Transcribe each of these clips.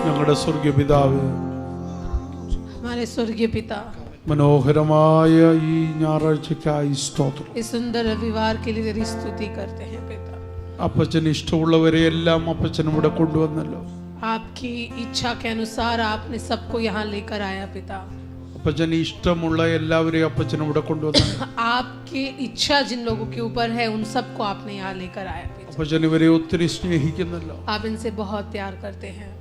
ഞങ്ങളുടെ സ്വർഗീയ പിതാവേ, हमारे स्वर्गीय पिता, മനോഹരമായ ഈ ഞായറാഴ്ചയ്ക്കായി സ്തോത്രം. इस सुंदर रविवार के लिए तेरी स्तुति करते हैं पिता. അപ്പച്ചന് ഇഷ്ടമുള്ളവരെ എല്ലാം അപ്പച്ചൻ ഇവിടെ കൊണ്ടുവന്നല്ലോ. आपकी इच्छा के अनुसार आपने सबको यहाँ लेकर आया पिता. അപ്പച്ചന് ഇഷ്ടമുള്ള എല്ലാവരെയും അപ്പച്ചൻ ഇവിടെ കൊണ്ടുവന്നു. आपकी इच्छा जिन लोगों के ऊपर है उन सबको आपने यहाँ लेकर आया पिता. അപ്പച്ചൻ ഇവരെ ഒത്തിരി സ്നേഹിക്കുന്നല്ലോ. आप इनसे बहुत प्यार करते हैं.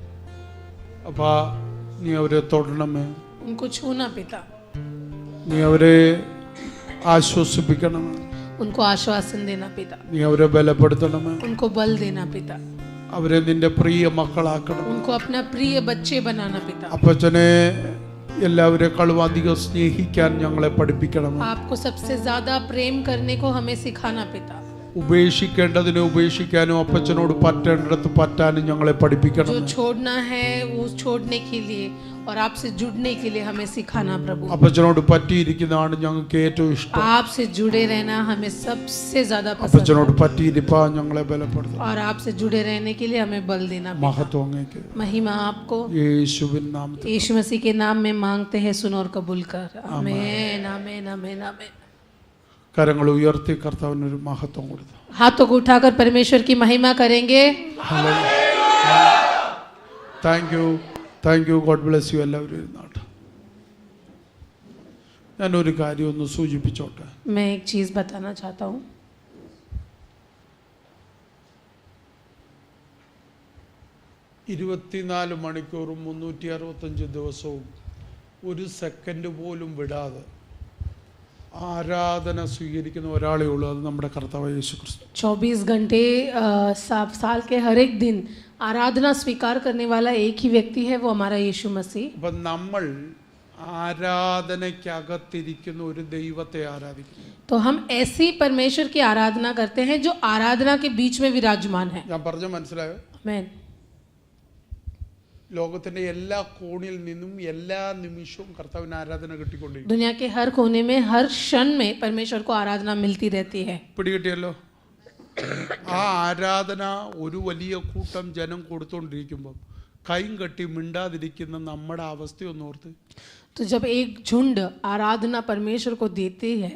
അപ്പാ, നീ അവരെ തൊടണമേ, उनको छूना पिता. നീ അവരെ ആശ്വസിപ്പിക്കണമേ, उनको आश्वासन देना पिता. നീ അവരെ ബലപ്പെടുത്തണമേ, उनको बल देना पिता. അവരെ നിന്റെ പ്രിയ മക്കളാക്കണം. उनको अपना प्रिय बच्चे बनाना पिता. അപ്പച്ചനെ എല്ലാവരെക്കാളും അധികം സ്നേഹിക്കാൻ ഞങ്ങളെ പഠിപ്പിക്കണം. आपको सबसे ज्यादा प्रेम करने को हमें सिखाना पिता. ഉപേക്ഷിക്കേണ്ടതിനെ ഉപേക്ഷിക്കാനും അപ്പച്ചനോട് പറ്റേണ്ടിടത്ത് പറ്റാനും ഞങ്ങളെ പഠിപ്പിക്കണം. जो छोड़ना है वो छोड़ने के लिए और आपसे जुड़ने के लिए हमें सिखाना प्रभु. അപ്പച്ചനോട് പറ്റിയിരിക്കുന്നതാണ് ഞങ്ങൾക്ക് ഏറ്റവും ഇഷ്ടം. आपसे जुड़े रहना हमें सबसे ज्यादा पसंद അപ്പച്ചനോട് പറ്റിയിരിക്കാൻ ഞങ്ങളെ ബലപ്പെടുത്തണം. और आपसे जुड़े रहने के लिए हमें बल देना पिता. മഹത്വം അങ്ങേക്ക്. महिमा आपको യേശുവിൻ നാമത്തിൽ यीशु मसीह के नाम में मांगते हैं, सुनो और कबूल कर. आमीन आमीन आमीन आमीन. കരങ്ങൾ ഉയർത്തി കർത്താവിനൊരു മഹത്വം കൊടുത്തു. हाथों को उठाकर परमेश्वर की महिमा करेंगे. Thank you, thank you. God bless you. എല്ലാവരും ഇരുന്നാട്ടെ. ഞാനൊരു കാര്യം ഒന്ന് സൂചിപ്പിച്ചോട്ടെ. मैं एक चीज़ बताना चाहता हूँ. 24 മണിക്കൂറും 365 ദിവസവും ഒരു സെക്കൻഡ് പോലും വിടാതെ ആരാധന സ്വീകരിക്കുന്ന ഒരാളേ ഉള്ളൂ. അത് നമ്മുടെ കർത്താവ് യേശു ക്രിസ്തു. 24 घंटे साल के हर एक दिन आराधना स्वीकार करने वाला एक ही व्यक्ति है, वो हमारा यीशु मसीह. അപ്പം നമ്മൾ ആരാധനയ്ക്കകത്തിരിക്കുന്ന ഒരു ദൈവത്തെ ആരാധിക്കുന്നു. तो हम ऐसी परमेश्वर की आराधना करते हैं जो आराधना के बीच में विराजमान है. ഞാൻ പറഞ്ഞ മനസ്സിലായോ? आमीन. ലോകത്തിന്റെ എല്ലാ കോണിൽ നിന്നും എല്ലാ നിമിഷവും കർത്താവിന് ആരാധന കിട്ടിക്കൊണ്ടിരിക്കും. दुनिया के हर कोने में हर क्षण में परमेश्वर को आराधना मिलती रहती है. പിടികിട്ടിയല്ലോ? ആ ആരാധന ഒരു വലിയ കൂട്ടം ജനം കൊടുത്തോണ്ടിരിക്കുമ്പോൾ കൈയും കെട്ടി മിണ്ടാതിരിക്കുന്ന നമ്മുടെ അവസ്ഥയൊന്നോർത്ത്. तो जब एक झुंड आराधना परमेश्वर को देती है,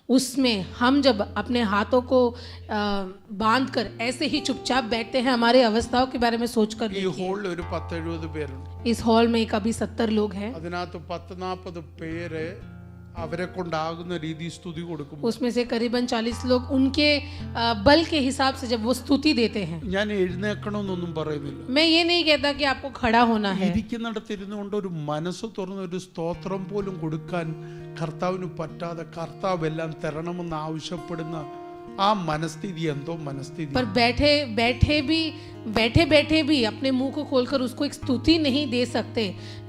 उसमें हम जब अपने हाथों को बांध कर ऐसे ही चुपचाप बैठते हैं, हमारे अवस्थाओं के बारे में सोच कर ഈ ഹോളിൽ ഒരു 10-70 പേരുണ്ട്. इस हॉल में कभी 70 लोग हैं. അതിനകത്ത് 10-40 പേര് അവരെ കൊണ്ടാകുന്ന രീതി സ്തുതി കൊടുക്കും. उसमें से करीबन 40 लोग उनके बल के हिसाब से जब वो स्तुति देते हैं. ഞാൻ എഴുന്നേക്കണമെന്നൊന്നും പറയുന്നില്ല. मैं ये नहीं कहता कि आपको खड़ा होना है. ഇരിക്കുന്നിടത്തിരുന്നുകൊണ്ട് ഒരു മനസ്സ് തുറന്ന് ഒരു സ്തോത്രം പോലും കൊടുക്കാൻ കർത്താവിന് പറ്റാതെ കർത്താവ് എല്ലാം തരണമെന്ന് ആവശ്യപ്പെടുന്ന ആ മനസ്ഥിതി എന്തോ മനസ്ഥിതി. पर बैठे भी अपने मुंह को खोलकर उसको एक स्तुति नहीं दे सकते,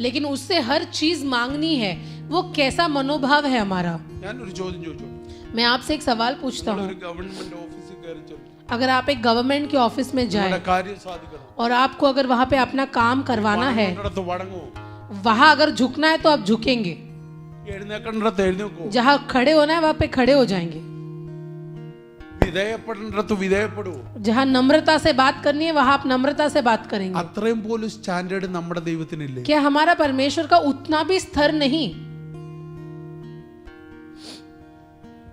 लेकिन उससे हर चीज मांगनी है. वो कैसा मनोभाव है हमारा? ഞാനൊരു ചോദ്യം ചോദിച്ചു. मैं आपसे एक सवाल पूछता हूँ. ഒരു ഗവൺമെന്റ് ഓഫീസിൽ കയറി ചെല്ലും. अगर आप एक गवर्नमेंट के ऑफिस में जाएं കാര്യം സാധിക്കണം. और आपको अगर वहाँ पे अपना काम करवाना है, വണങ്ങുന്നിടത്ത് വണങ്ങുമോ? वहाँ अगर झुकना है तो आप झुकेंगे. എഴുന്നേക്കണ്ടിടത്ത് എഴുന്നേക്കോ? जहाँ खड़े होना है वहाँ पे खड़े हो जाएंगे. വിധേയപ്പെടേണ്ടിടത്ത് വിധേയപ്പെടുവോ? जहाँ नम्रता से बात करनी है वहाँ आप नम्रता से बात करेंगे. അത്രയും പോലും സ്റ്റാൻഡേർഡ് നമ്മുടെ ദൈവത്തിനില്ലേ? क्या हमारा परमेश्वर का उतना भी स्तर नहीं?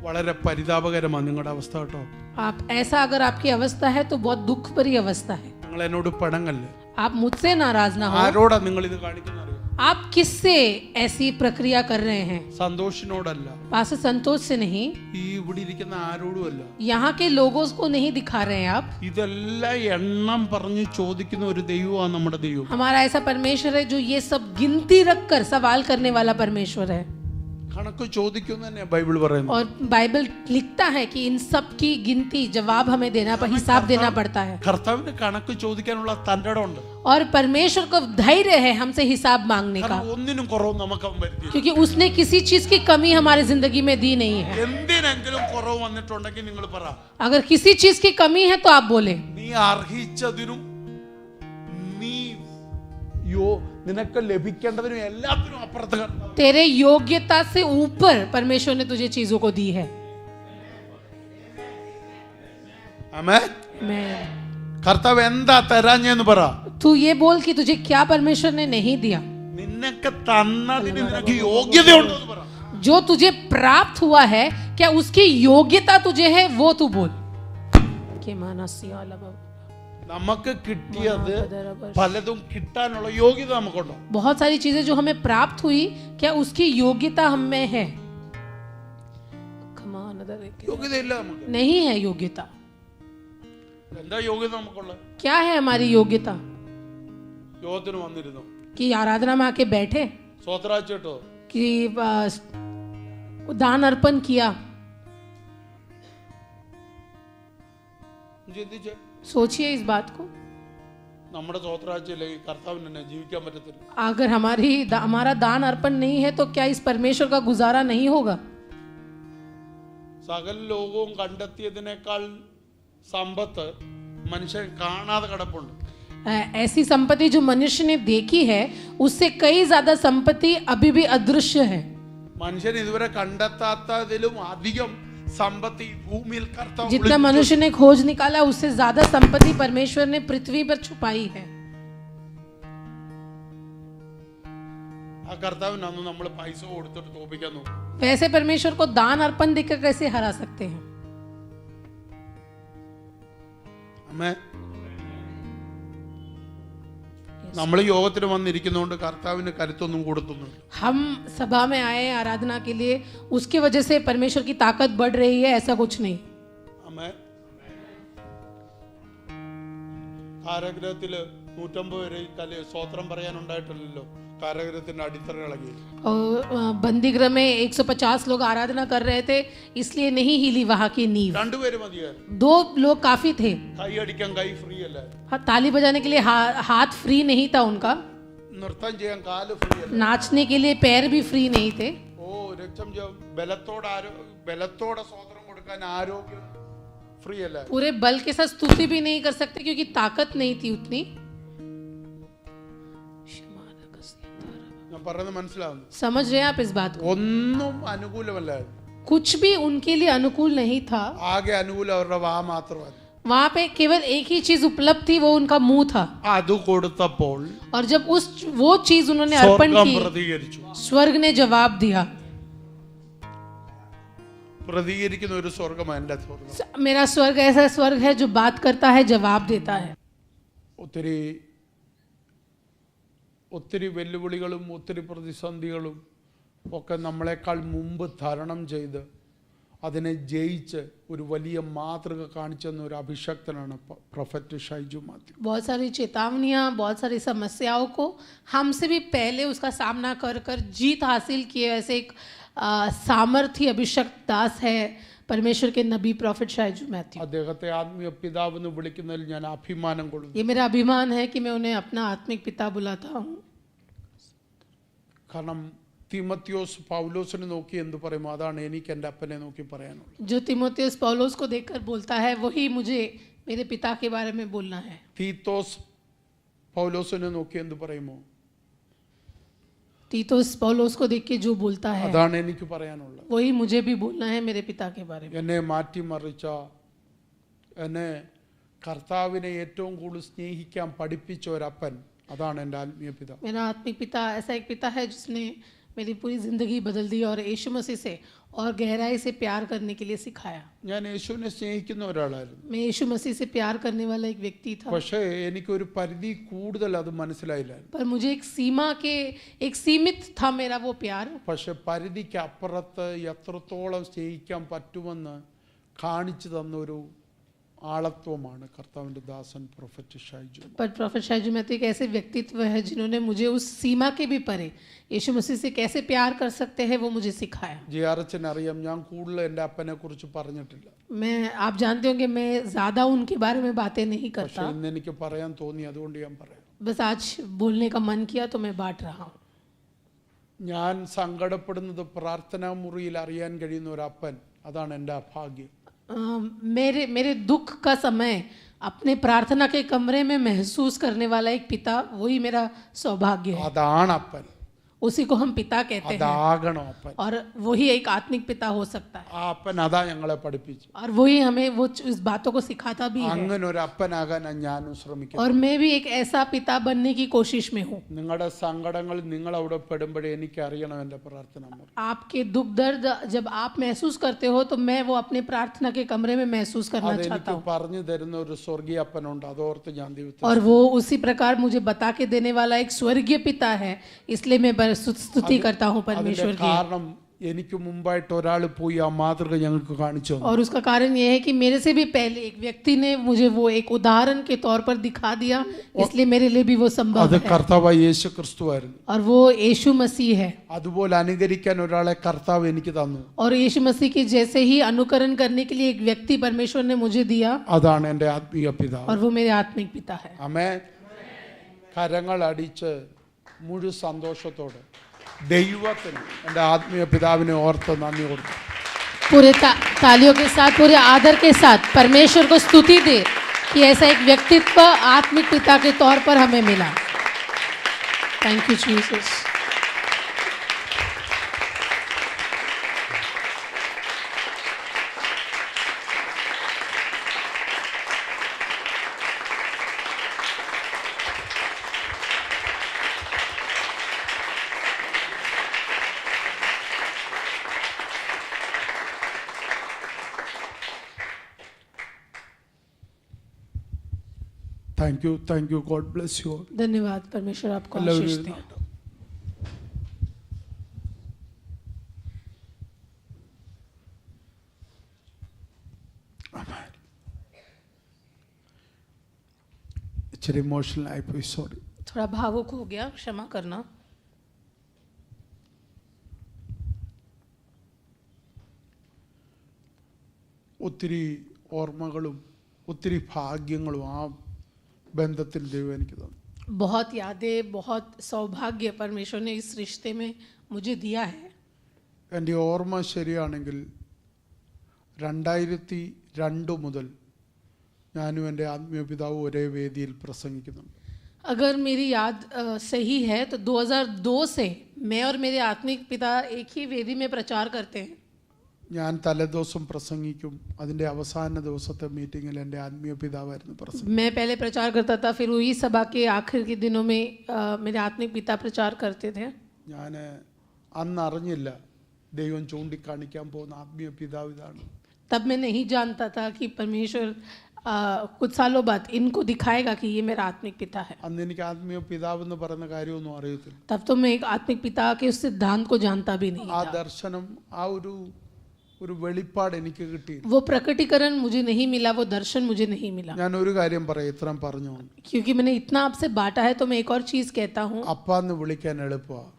വളരെ പരിതാപകരമാണ് നിങ്ങളുടെ അവസ്ഥ കേട്ടോ. आप ऐसा अगर आपकी अवस्था है तो बहुत दुख भरी अवस्था है. നിങ്ങൾ എന്നോട് പണങ്ങല്ലേ? आप मुझसे नाराज ना हो. ആരോടാ നിങ്ങൾ ഇത് കാണിക്കുന്നത്? आप किससे ऐसी प्रक्रिया कर रहे हैं? സന്തോഷിനോടല്ല, पास संतोष से नहीं, ഈ ഇവിടെ ഇരിക്കുന്ന ആരോടുമല്ല. यहाँ के लोगों को नहीं दिखा रहे हैं आप. ഇതെല്ലാം എണ്ണം പറഞ്ഞ് ചോദിക്കുന്ന ഒരു ദൈവമാണ് നമ്മുടെ ദൈവം. हमारा ऐसा परमेश्वर है जो ये सब गिनती रखकर सवाल करने वाला परमेश्वर है. കണക്ക് ചോദിക്കും തന്നെ ബൈബിൾ പറയുന്നു. और बाइबल लिखता है कि इन सब की गिनती जवाब हमें देना हिसाब देना पड़ता है. കർത്താവിന്റെ കണക്ക് ചോദിക്കാനുള്ള തന്റെ ഇടമുണ്ട്. और परमेश्वर को धैर्य है हमसे हिसाब मांगने का, ഒന്നിനും കുറവ് നമുക്ക് അവൻ വരുത്തി. क्योंकि उसने किसी चीज की कमी हमारे जिंदगी में दी नहीं है. എന്തിനെങ്കിലും കുറവ് വന്നിട്ടുണ്ടെങ്കിൽ നിങ്ങൾ പറ. अगर किसी चीज की कमी है तो आप बोले. നീ അർഹിച്ചതിനും നീ നിനക്ക് ലഭിക്കേണ്ടതിനും എല്ലാത്തിനും അപ്പുറത്ത് तेरे योग्यता से ऊपर परमेश्वर ने तुझे चीजों को दी है. ആമേൻ. मैं കർത്താവ് എന്താ തരാഞ്ഞെന്ന് പറ. तू ये बोल कि तुझे क्या परमेश्वर ने नहीं दिया. നിന്നൊക്കെ തന്നതിന് നിനക്ക് യോഗ്യതയുണ്ടോ എന്ന് പറ. जो तुझे प्राप्त हुआ है क्या उसकी योग्यता तुझे है, वो तू बोल. के माना सियाला बाबा. നമുക്ക് കിട്ടിയത് പലതും കിട്ടാനുള്ള യോഗ്യത നമുക്കുണ്ടോ? बहुत सारी चीजें जो हमें प्राप्त हुई, क्या उसकी योग्यता हम में है? യോഗ്യതയില്ല നമുക്ക്. नहीं है योग्यता. എന്താ യോഗ്യത നമുക്കുള്ള? क्या है हमारी योग्यता? യോഗത്തിന് വന്നിരുന്നു, कि आराधना में आके बैठे, സ്വത്രാച്ചിട്ടോ, कि दान अर्पण किया. ചിന്തിച്ച് सोचिए इस बात को. നമ്മുടെ സ്വത്രാച്ചില്ലെങ്കിൽ കർത്താവിന് തന്നെ ജീവിക്കാൻ പറ്റത്തില്ല. अगर हमारा दान अर्पण नहीं है तो क्या इस परमेश्वर का गुजारा नहीं होगा? സകല ലോകവും കണ്ടെത്തിയതിനേക്കാൾ സമ്പത്ത് മനുഷ്യൻ കാണാതെ കിടപ്പുണ്ട്. ऐसी संपत्ति जो मनुष्य ने देखी है उससे कई ज्यादा संपत्ति अभी भी अदृश्य है. മനുഷ്യൻ ഇതുവരെ കണ്ടെത്താത്തതിലും അധികം സമ്പത്ത് ഭൂമിയിൽ കർത്താവ് जितना मनुष्य ने खोज निकाला उससे ज्यादा संपत्ति परमेश्वर ने पृथ्वी पर छुपाई है. ആ കർത്താവിന് അന്ന് നമ്മൾ പൈസ കൊടുത്തിട്ട് തോപ്പിക്കാൻ നോക്കും. वैसे परमेश्वर को दान अर्पण देकर कैसे हरा सकते हैं? അമ്മേ, നമ്മൾ യോഗത്തിന് വന്നിരിക്കുന്നതുകൊണ്ട് കർത്താവിന് കരുത്തൊന്നും കൊടുത്തുന്നു. हम सभा में आए आराधना के लिए, उसकी वजह से परमेश्वर की ताकत बढ़ रही है, ऐसा कुछ नहीं. അമ്മേ, കാരാഗൃഹത്തില് 150 പേര് സ്വോത്രം പറയാനുണ്ടായിട്ടില്ലല്ലോ. കാരാഗൃഹത്തിന്റെ അടിത്തറ ഇളകി. और बंदी गृह में 150 लोग आराधना कर रहे थे, इसलिए नहीं हिली वहां की नींव. 2 പേര് മതിയായിരുന്നു. 2 लोग काफी थे. കൈ അടിക്കാൻ കൈ ഫ്രീ അല്ല, हाँ, ताली बजाने के लिए हाथ फ्री नहीं था उनका. നൃത്തം ചെയ്യാൻ കാല് ഫ്രീ അല്ല. नाचने के लिए पैर भी फ्री नहीं थे. ഓ രക്തം ബലത്തോടെ സ്വോത്രം കൊടുക്കാൻ ആരോഗ്യം ഫ്രീ അല്ല. पूरे बल के साथ स्तुति भी नहीं कर सकते क्योंकि ताकत नहीं थी उतनी. ഞാൻ പറയുന്നത് മനസ്സിലാവുന്നു? समझ रहे हैं आप इस बात को? ഒന്നും അനുകൂലമല്ലായിരുന്നു. कुछ भी उनके लिए अनुकूल नहीं था. ആകെ അനുകൂലം അവരുടെ വാ മാത്രമായിരുന്നു. वहां पे केवल एक ही चीज उपलब्ध थी, वो उनका मुंह था. അത് കൊടുത്തപ്പോൾ और जब वो चीज उन्होंने अर्पण സ്വർഗ്ഗം की, പ്രതികരിച്ചു. स्वर्ग ने जवाब दिया. പ്രതികരിക്കുന്ന ഒരു സ്വർഗ്ഗമാണ് എൻ്റെ സ്വർഗ്ഗം. मेरा स्वर्ग ऐसा स्वर्ग है जो बात करता है, जवाब देता है. ഒത്തിരി വെല്ലുവിളികളും ഒത്തിരി പ്രതിസന്ധികളും ഒക്കെ നമ്മളെക്കാൾ മുമ്പ് തരണം ചെയ്ത് അതിനെ ജയിച്ച് ഒരു വലിയ മാതൃക കാണിച്ചെന്ന ഒരു അഭിഷക്തനാണ് പ്രൊഫറ്റ് ഷൈജു മാത്യു. बहुत सारी चेतावनियां, बहुत सारी समस्याओं को हमसे भी पहले उसका सामना कर कर जीत हासिल किए ऐसे एक सामर्थ्य अभिषक्त दास है परमेश्वर के नबी प्रॉफिट ഷൈജു മാത്യു. അദ്ദേഹത്തെ ആത്മീയ പിതാവ് എന്ന് വിളിക്കുന്നതിൽ ഞാൻ അഭിമാനം കൊള്ളുന്നു. ये मेरा अभिमान है कि मैं उन्हें अपना आत्मिक पिता बुलाता हूँ. കാരണം തിമോത്തിയോസ് പൗലോസിനെ നോക്കി എന്ത് പറയും, അതാണ് എനിക്ക് എൻ്റെ അപ്പനെ നോക്കി പറയാനുള്ളത്. जो तिमोथियस पौलुस को देखकर बोलता है वही मुझे मेरे पिता के बारे में बोलना है. തീത്തോസ് പൗലോസിനെ നോക്കി എന്ത് പറയുമോ, तीतुस पौलुस को देख के जो बोलता है അതാണ് എനിക്ക് പറയാനുള്ളത്. वही मुझे भी बोलना है मेरे पिता के बारे में. എന്നെ മാറ്റിമറിച്ച, എന്നെ കർത്താവിനെ ഏറ്റവും കൂടുതൽ സ്നേഹിക്കാൻ പഠിപ്പിച്ച ഒരപ്പൻ, അതാണ് എൻ്റെ ആത്മീയ പിതാവ്. मेरा आत्मिक पिता ऐसा एक पिता है जिसने मेरी पूरी जिंदगी बदल दी और यीशु मसीह से और गहराई से प्यार करने के लिए सिखाया. ഞാൻ യേശുവിനെ സ്നേഹിക്കുന്ന ഒരാളായിരുന്നു. मैं यीशु मसीह से प्यार करने वाला एक व्यक्ति था. പക്ഷേ എനിക്കൊരു പരിധി കൂടുതൽ അത് മനസ്സിലായില്ലായിരുന്നു. पर मुझे एक सीमा के एक सीमित था मेरा वो प्यार. പക്ഷെ പരിധിക്ക് അപ്പുറത്ത് എത്രത്തോളം സ്നേഹിക്കാൻ പറ്റുമെന്ന് കാണിച്ചു തന്ന ഒരു ആളത്വമാണ് കർത്താവിൻ്റെ ദാസൻ പ്രൊഫറ്റ് ഷൈജു. पर प्रॉफिट ഷൈജു മാത്യു एक ऐसे व्यक्तित्व है जिन्होंने मुझे उस सीमा के भी परे यीशु मसीह से कैसे प्यार कर सकते हैं वो मुझे सिखाया. ജിയാറച്ചന് അറിയാം, ഞാൻ കൂടുതൽ എൻ്റെ അപ്പനെ കുറിച്ച് പറഞ്ഞിട്ടില്ല. मैं आप जानते हो कि मैं ज़्यादा उनके बारे में बातें नहीं പക്ഷെ करता. ഇന്ന് എനിക്ക് പറയാൻ തോന്നി, അതുകൊണ്ട് ഞാൻ പറയാം. बस आज बोलने का मन किया तो मैं बांट रहा हूँ. ഞാൻ സങ്കടപ്പെടുന്നത് പ്രാർത്ഥനാ മുറിയിൽ അറിയാൻ കഴിയുന്ന ഒരു അപ്പൻ, അതാണ് എൻ്റെ അഭാഗ്യം. मेरे दुख का समय अपने प्रार्थना के कमरे में महसूस करने वाला एक पिता, वही मेरा सौभाग्य है. അതാണ് അപ്പൻ. उसी को हम पिता कहते हैं അതാകണം അപ്പൻ. और वही एक आत्मिक पिता हो सकता है ആ അപ്പൻ അതാ ഞങ്ങളെ പഠിപ്പിച്ചു. और वही हमें वो इस बातों को सिखाता भी है അങ്ങനെ ഒരു അപ്പനാകാൻ ഞാനും ശ്രമിക്കുന്നു. और मैं भी एक ऐसा पिता बनने की कोशिश में हूँ. നിങ്ങളുടെ സങ്കടങ്ങൾ നിങ്ങൾ അവിടെ പെടുമ്പോഴേ എനിക്ക് അറിയണം എൻ്റെ പ്രാർത്ഥന മുറി. आपके दुख दर्द जब आप महसूस करते हो तो मैं वो अपने प्रार्थना के कमरे में महसूस करना चाहता അതെനിക്ക് हूँ പറഞ്ഞു തരുന്ന ഒരു സ്വർഗീയ അപ്പനുണ്ട്. അതോർത്ത് ഞാൻ ദൈവത്തെ और वो उसी प्रकार मुझे बता के देने वाला एक स्वर्गीय पिता है, इसलिए मैं स्तुति करता हूँ അതിന്റെ परमेश्वर की. കാരണം എനിക്ക് മുമ്പായിട്ട് ഒരാൾ പോയി ആ മാതൃക ഞങ്ങൾക്ക് കാണിച്ചു തന്നു. और उसका कारण यह है कि मेरे से भी पहले एक व्यक्ति ने मुझे वो एक उदाहरण के तौर पर दिखा दिया, इसलिए मेरे लिए भी वो संभव അത് है. കർത്താവായ യേശു ക്രിസ്തുവായിരുന്നു. और वो यीशु मसीह है അതുപോലെ അനുകരിക്കാൻ ഒരാളെ കർത്താവ് എനിക്ക് തന്നു. और यीशु मसीह के जैसे ही अनुकरण करने के लिए एक व्यक्ति परमेश्वर ने मुझे दिया അതാണ് എൻ്റെ ആത്മീയ പിതാവ്. और वो मेरे आत्मिक पिता है. ആമേൻ. കരങ്ങൾ അടിച്ച് മുഴു സന്തോഷത്തോടെ ദൈവത്തിന് എൻ്റെ ആത്മീയ പിതാവിനെ ഓർത്ത് നന്ദി കൊടുത്തു. पूरे तालियों के साथ, पूरे आदर के साथ परमेश्वर को स्तुति दे कि ऐसा एक व्यक्तित्व आत्मिक पिता के तौर पर हमें मिला. Thank you Jesus. Thank you God bless you. धन्यवाद. परमेश्वर आपको എല്ലാവരും आशीष दे. ഇരുന്നാട്ടെ. ആമേൻ. ഇച്ചിരി ഇമോഷണൽ ആയിപ്പോയി, സോറി. थोड़ा भावुक हो गया, क्षमा करना. ഒത്തിരി ഓർമ്മകളും ഒത്തിരി ഭാഗ്യങ്ങളും ആ ബന്ധത്തിൽ ദൈവം എനിക്ക് തന്നു. बहुत यादें, बहुत सौभाग्य परमेश्वर ने इस रिश्ते में मुझे दिया है. എൻ്റെ ഓർമ്മ ശരിയാണെങ്കിൽ 2002 മുതൽ ഞാനും എൻ്റെ ആത്മീയ പിതാവും ഒരേ വേദിയിൽ പ്രസംഗിക്കുന്നുണ്ട്. अगर मेरी याद सही है तो 2002 से मैं और मेरे आत्मिक पिता एक ही वेदी में प्रचार करते हैं. ഞാൻ തലേദിവസം പ്രസംഗിക്കും. അതിൻ്റെ അവസാന ദിവസത്തെ മീറ്റിങ്ങിൽ എൻ്റെ ആത്മീയ പിതാവായിരുന്നു പ്രസംഗം. मैं पहले प्रचार करता था, फिर वही सभा के आखिर के दिनों में मेरे आत्मिक पिता प्रचार करते थे. ഞാൻ അന്ന് അറിഞ്ഞില്ല ദൈവം ചൂണ്ടിക്കാണിക്കാൻ പോകുന്ന ആത്മീയ പിതാവ് ഇതാണ്. तब मैं नहीं जानता था कि परमेश्वर कुछ सालों बाद इनको दिखाएगा कि ये मेरा आत्मिक पिता है. അന്ന് എനിക്ക് ആത്മീയ പിതാവ് എന്ന് പറയുന്ന കാര്യമൊന്നും അറിയത്തില്ല. तब तो मैं एक आत्मिक पिता के उस सिद्धांत को जानता भी नहीं ആ था. ദർശനം, ആ ഒരു വെളിപ്പാട് എനിക്ക് കിട്ടി. वो प्रकटीकरण मुझे नहीं मिला, वो दर्शन मुझे नहीं मिला. ഞാൻ ഒരു കാര്യം പറയാം, ഇത്രയും പറഞ്ഞുകൊണ്ട്. क्योंकि मैंने इतना आपसे बांटा है तो मैं एक और चीज कहता हूँ. അപ്പാന്ന് വിളിക്കാൻ എളുപ്പമാണ്,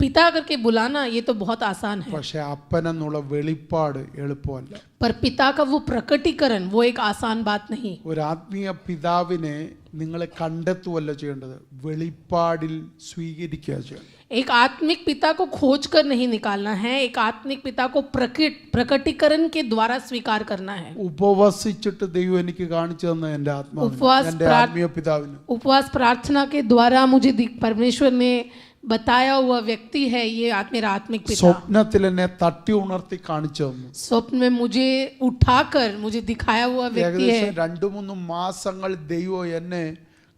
पिता करके बुलाना ये तो बहुत आसान है, പക്ഷെ അപ്പനെന്നുള്ള വെളിപ്പാട് എളുപ്പമല്ല. पर पिता का वो प्रकटीकरण वो एक आसान बात नहीं. ഒരു ആത്മീയ പിതാവിനെ നിങ്ങൾ കണ്ടെത്തുവല്ല ചെയ്യേണ്ടത്, വെളിപ്പാടിൽ സ്വീകരിക്കുക ചെയ്യണം. एक आत्मिक पिता को खोज कर नहीं निकालना है, एक आत्मिक पिता को प्रकटीकरण के द्वारा स्वीकार करना है. ഉപവസിച്ചിട്ട് ദൈവം എനിക്ക് കാണിച്ചു തന്ന എൻ്റെ എൻ്റെ ആത്മീയ പിതാവിന് उपवास प्रार्थना के द्वारा मुझे परमेश्वर ने बताया हुआ व्यक्ति है ये मेरा आत्मिक पिता. സ്വപ്നത്തിൽ എന്നെ തട്ടി ഉണർത്തി കാണിച്ചു തന്നു. स्वप्न में मुझे उठाकर मुझे दिखाया हुआ व्यक्ति है. ഏകദേശം 2-3 മാസങ്ങൾ ദൈവം എന്നെ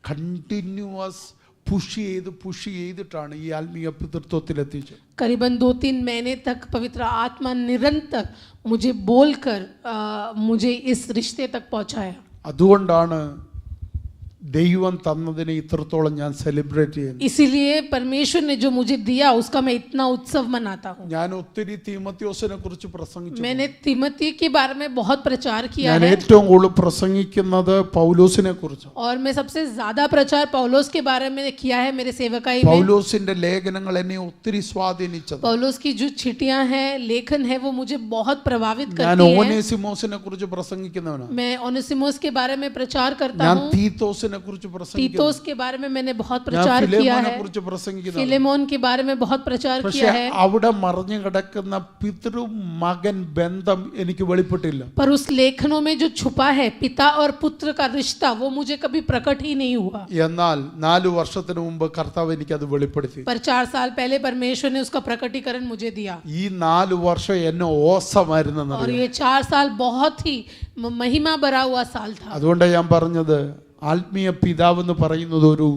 കണ്ടിന്യൂസ് പുഷ് ചെയ്തിട്ടാണ് ഈ ആത്മീയ പിതൃത്വത്തിൽ എത്തിച്ചത്. करीबन 2-3 महीने तक पवित्र आत्मा निरंतर मुझे बोलकर मुझे इस रिश्ते तक पहुंचाया. അതുകൊണ്ടാണ് ദൈവം തന്നതിനെ ഇത്രത്തോളം ഞാൻ സെലിബ്രേറ്റ് ചെയ്യുന്നു. इसीलिए परमेश्वर ने जो मुझे दिया उसका मैं इतना उत्सव मनाता हूँ. ഞാൻ ഒത്തിരി തീമോഥെയോസിനെ കുറിച്ച് പ്രസംഗിച്ചു. मैंने तिमोथी के बारे में बहुत प्रचार किया ഞാൻ है ഏറ്റവും കൂടുതൽ പ്രസംഗിക്കുന്നത് പൗലോസിനെ കുറിച്ച്. और मैं सबसे ज्यादा प्रचार पौलुस के बारे में किया है मेरे सेवकाई में. പൗലോസിന്റെ ലേഖനങ്ങൾ എന്നെ ഒത്തിരി സ്വാധീനിച്ചത്. पौलुस की जो चिट्ठियां हैं, लेखन है, वो मुझे बहुत प्रभावित ഞാൻ करती है. ഓനേസിമോസിനെ കുറിച്ച് പ്രസംഗിക്കുന്നവനാണ്. मैं ओनेसिमुस के बारे में प्रचार करता ഞാൻ हूँ. തീത്തോസിനെ തീത്തോസിനെ കുറിച്ച് പ്രസംഗിക്കുന്നു, तीतोस के बारे में मैंने बहुत ഞാൻ प्रचार किया ഫിലേമോനെ है, കുറിച്ച് പ്രസംഗിക്കുന്നു. फिलेमोन के बारे में बहुत प्रचार പക്ഷെ किया है, അവിടെ മറിഞ്ഞു കിടക്കുന്ന പിതൃ മകൻ ബന്ധം എനിക്ക് വെളിപ്പെട്ടില്ല. पर उस लेखनों में जो छुपा है पिता और पुत्र का रिश्ता वो मुझे कभी प्रकट ही नहीं हुआ. എന്നാൽ 4 വർഷത്തിന് മുമ്പ് കർത്താവ് എനിക്കത് വെളിപ്പെടുത്തി. पर 4 साल पहले परमेश्वर ने उसका प्रकटीकरण मुझे दिया. ഈ 4 വർഷം എന്നെ ഓസമായിരുന്നെന്ന് और ये 4 साल बहुत ही महिमा भरा हुआ साल था. അതുകൊണ്ടാണ് ഞാൻ പറഞ്ഞത് ആത്മീയ പിതാവ് എന്ന് പറയുന്നത് ഒരു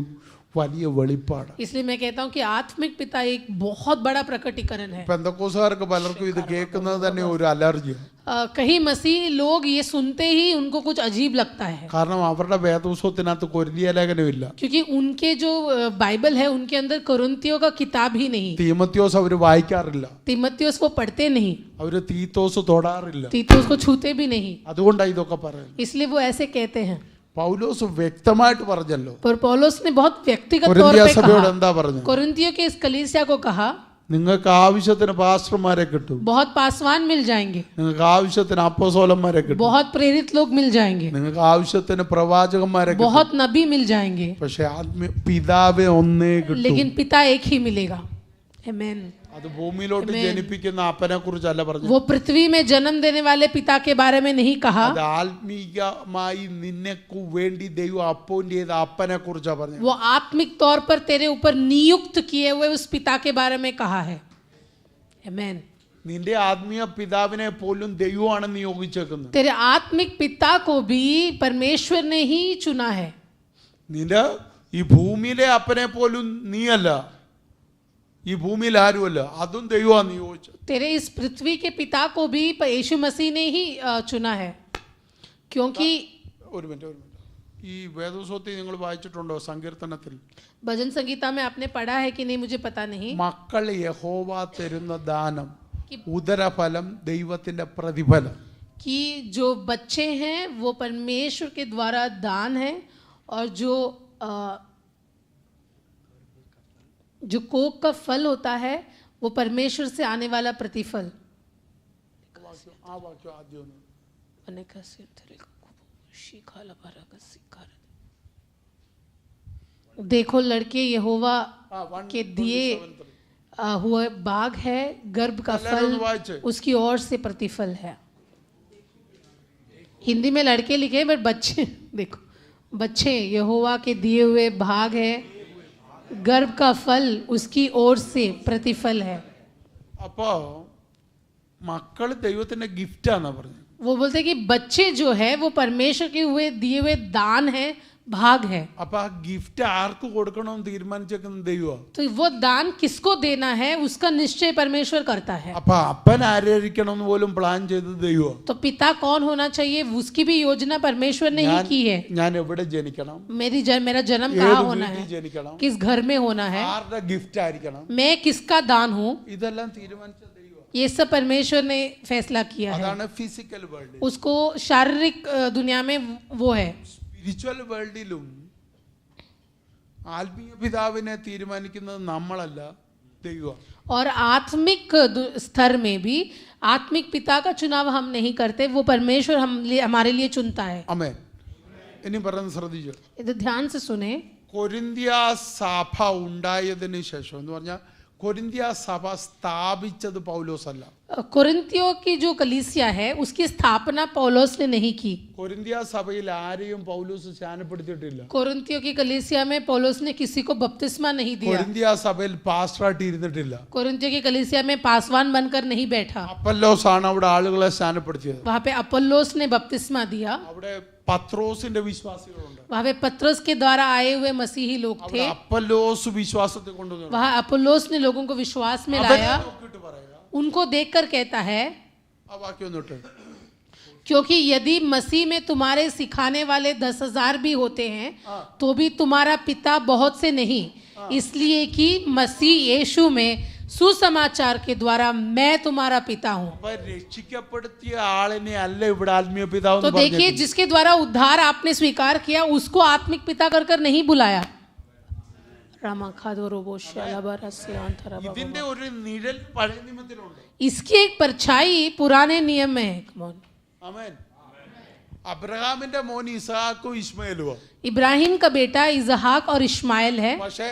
വലിയ വെളിപ്പാട്. इसलिए मैं कहता हूँ कि आत्मिक पिता एक बहुत बड़ा प्रकटीकरण है. പെന്തക്കോസ്തുകാർക്ക് പലർക്കും ഇത് കേൾക്കുന്നത് തന്നെ ഒരു അലർജിയാണ്. कहीं मसीह लोग ये सुनते ही उनको कुछ अजीब लगता है, കാരണം അവരുടെ വേദപുസ്തകത്തിനകത്ത് കൊരിന്തിയ ലേഖനമില്ല, क्योंकि उनके जो बाइबल है उनके अंदर कोरिन्थियों का किताब ही नहीं. തീമത്യോസ് അവർ വായിക്കാറില്ല, तीमुथियुस वो पढ़ते नहीं, അവർ തീത്തോസ് തൊടാറില്ല. तीतुस को छूते भी नहीं, അതുകൊണ്ടാണ് ഇതൊക്കെ പറയുന്നത്. इसलिए वो ऐसे कहते हैं. പൗലോസ് വ്യക്തമായിട്ട് പറഞ്ഞല്ലോ, पर पौलुस ने बहुत व्यक्तिगत तौर കൊരിന്തിയ पे സഭയോട് कहा, എന്താ പറഞ്ഞത്? कोरिन्थियों के इस कलीसिया को कहा, നിങ്ങൾക്ക് ആവശ്യത്തിന് പാസ്റ്റർമാരെ കിട്ടും, बहुत पासवान मिल जाएंगे, നിങ്ങൾക്ക് ആവശ്യത്തിന് അപ്പോസ്തലന്മാരെ കിട്ടും, बहुत प्रेरित लोग मिल जाएंगे, നിങ്ങൾക്ക് ആവശ്യത്തിന് പ്രവാചകന്മാരെ കിട്ടും. बहुत नबी मिल जाएंगे, പക്ഷെ ആത്മീയ പിതാവേ ഒന്നേ കിട്ടും. लेकिन पिता एक ही मिलेगा. आमेन. അത് ഭൂമിയിലോട്ട് ജനിപ്പിക്കുന്ന അപ്പനെ കുറിച്ചല്ല പറഞ്ഞു, वो पृथ्वी में जन्म देने वाले पिता के बारे में नहीं कहा, അത് ആത്മീയമായി നിനക്ക് വേണ്ടി ദൈവം അപ്പോയിന്റ് ചെയ്ത അപ്പനെ കുറിച്ചാ പറഞ്ഞു. वो आत्मिक तौर पर तेरे ऊपर नियुक्त किए हुए उस पिता के बारे में कहा है. आमेन. നിന്റെ ആത്മീയ പിതാവിനെ പോലും ദൈവമാണ് നിയോഗിച്ചേക്കുന്നത്. तेरे आत्मिक पिता को भी परमेश्वर ने ही चुना है. നിന്റെ ഈ ഭൂമിയിലെ അപ്പനെ പോലും നീയല്ല, ഈ ഭൂമിയിൽ ആരുമല്ല, അതും ദൈവമാണ് നിയോഗിച്ചത്. तेरे इस पृथ्वी के पिता को भी यीशु मसीह ने ही चुना है, क्योंकि ഒരു മിനിറ്റ് ഈ വേദപുസ്തകത്തിൽ നിങ്ങൾ വായിച്ചിട്ടുണ്ടോ? സങ്കീർത്തനത്തിൽ भजन संगीता में आपने पढ़ा है कि नहीं मुझे पता नहीं, മക്കൾ യഹോവ തരുന്ന ദാനം ഉദരഫലം ദൈവത്തിന്റെ പ്രതിഫലം. कि जो बच्चे हैं वो परमेश्वर के द्वारा दान है, और जो कोक का फल होता है वो परमेश्वर से आने वाला प्रतिफल. ആ വാക്യം ആദ്യം ഒന്ന്. देखो लड़के यहोवा ആ, के दिए हुए बाग है, गर्भ का फल വായിച്ചേ. उसकी ओर से प्रतिफल है. हिंदी में लड़के लिखे हैं, बट बच्चे देखो, बच्चे यहोवा के दिए हुए भाग है, गर्भ का फल उसकी ओर से प्रतिफल है. അപ്പോ മക്കൾ ദൈവത്തിന്റെ ഗിഫ്റ്റാന്നാ പറഞ്ഞത്. वो बोलते हैं कि बच्चे जो है वो परमेश्वर के हुए दिए हुए दान है, भाग है. അപ്പൊ ആ ഗിഫ്റ്റ് ആർക്ക് കൊടുക്കണമെന്ന് തീരുമാനിച്ചേക്കുന്നത് ദൈവമാണ്. तो वो दान किसको देना है उसका निश्चय परमेश्वर करता है. അപ്പൊ അപ്പൻ ആരായിരിക്കണം എന്ന് പോലും പ്ലാൻ ചെയ്തത് ദൈവമാണ്. तो पिता कौन होना चाहिए उसकी भी योजना परमेश्वर ने ही की है. ഞാൻ എവിടെ ജനിക്കണം, मेरा जन्म ഏത് कहाँ होना വീട്ടിൽ है, ജനിക്കണം, किस घर में होना है, ആരുടെ ഗിഫ്റ്റ് ആയിരിക്കണം, मैं किसका दान हूँ, ഇതെല്ലാം തീരുമാനിച്ച ദൈവമാണ്. ये सब परमेश्वर ने फैसला किया है. അതാണ് ഫിസിക്കൽ വേൾഡ്. उसको शारीरिक दुनिया में वो है. സ്പിരിച്വൽ വേൾഡിലും ആത്മീയ പിതാവിനെ തീരുമാനിക്കുന്നത് നമ്മളല്ല, ദൈവം. और आत्मिक स्तर में भी आत्मिक पिता का चुनाव हम नहीं करते, वो परमेश्वर हमारे लिए चुनता है. ആമേൻ. ഇനി പറയുന്നത് ശ്രദ്ധിച്ചു. इधर ध्यान से सुने. കൊരിന്ത്യ സഭ ഉണ്ടായതിനു ശേഷം എന്ന് പറഞ്ഞാൽ കൊരിന്ത്യ സഭ സ്ഥാപിച്ചത് പൗലോസല്ല. कोरिन्थियों की जो कलीसिया है उसकी स्थापना पौलुस ने नहीं की. കൊരിന്ത്യ സഭയിൽ ആരെയും പൗലോസ് സ്നാനപ്പെടുത്തിയിട്ടില്ല. कोरिन्थियों की कलीसिया में पौलुस ने किसी को बपतिस्मा नहीं दिया. കൊരിന്ത്യ സഭയിൽ പാസ്റ്ററായിട്ട് ഇരുന്നിട്ടില്ല. कोरिन्थियों की कलीसिया में पासवान बनकर नहीं बैठा. അപ്പല്ലോസ് ആണ് അവിടെ ആളുകളെ സ്നാനപ്പെടുത്തിയത്. वहाँ पे अपोल्लोस ने बपतिस्मा दिया. അവിടെ പത്രോസിന്റെ വിശ്വാസികളുണ്ട്. वहाँ पे पत्रस के द्वारा आए हुए मसीही लोग थे. അവിടെ അപ്പല്ലോസ് വിശ്വാസത്തെ കൊണ്ടുവന്നു. वहाँ अपोल्लोस ने लोगों को विश्वास में लाया. उनको देखकर कहता है, ആ വാക്യം ഒന്നിട്ട്. क्योंकि यदि मसीह में तुम्हारे सिखाने वाले 10,000 भी होते हैं तो भी तुम्हारा पिता बहुत से नहीं, इसलिए कि मसीह यीशु में सुसमाचार के द्वारा मैं तुम्हारा पिता हूँ. അപ്പൊ രക്ഷിക്കപ്പെടുത്തിയ ആളിനെ അല്ല ഇവിടെ ആത്മീയ പിതാവ് तो എന്ന് देखिए, പറഞ്ഞത്. जिसके द्वारा उद्धार आपने स्वीकार किया उसको आत्मिक पिता कर कर नहीं बुलाया. ഇതിന്റെ ഒരു നിഴൽ പഴയ നിയമത്തിലുണ്ട്. इसकी एक परछाई पुराने नियम में है. Come on. ആമേൻ. അബ്രഹാമിന്റെ മോൻ ഇസ്ഹാക്കും ഇസ്മായേലുവോ? इब्राहिम का बेटा इसहाक और इश्माइल है, പക്ഷേ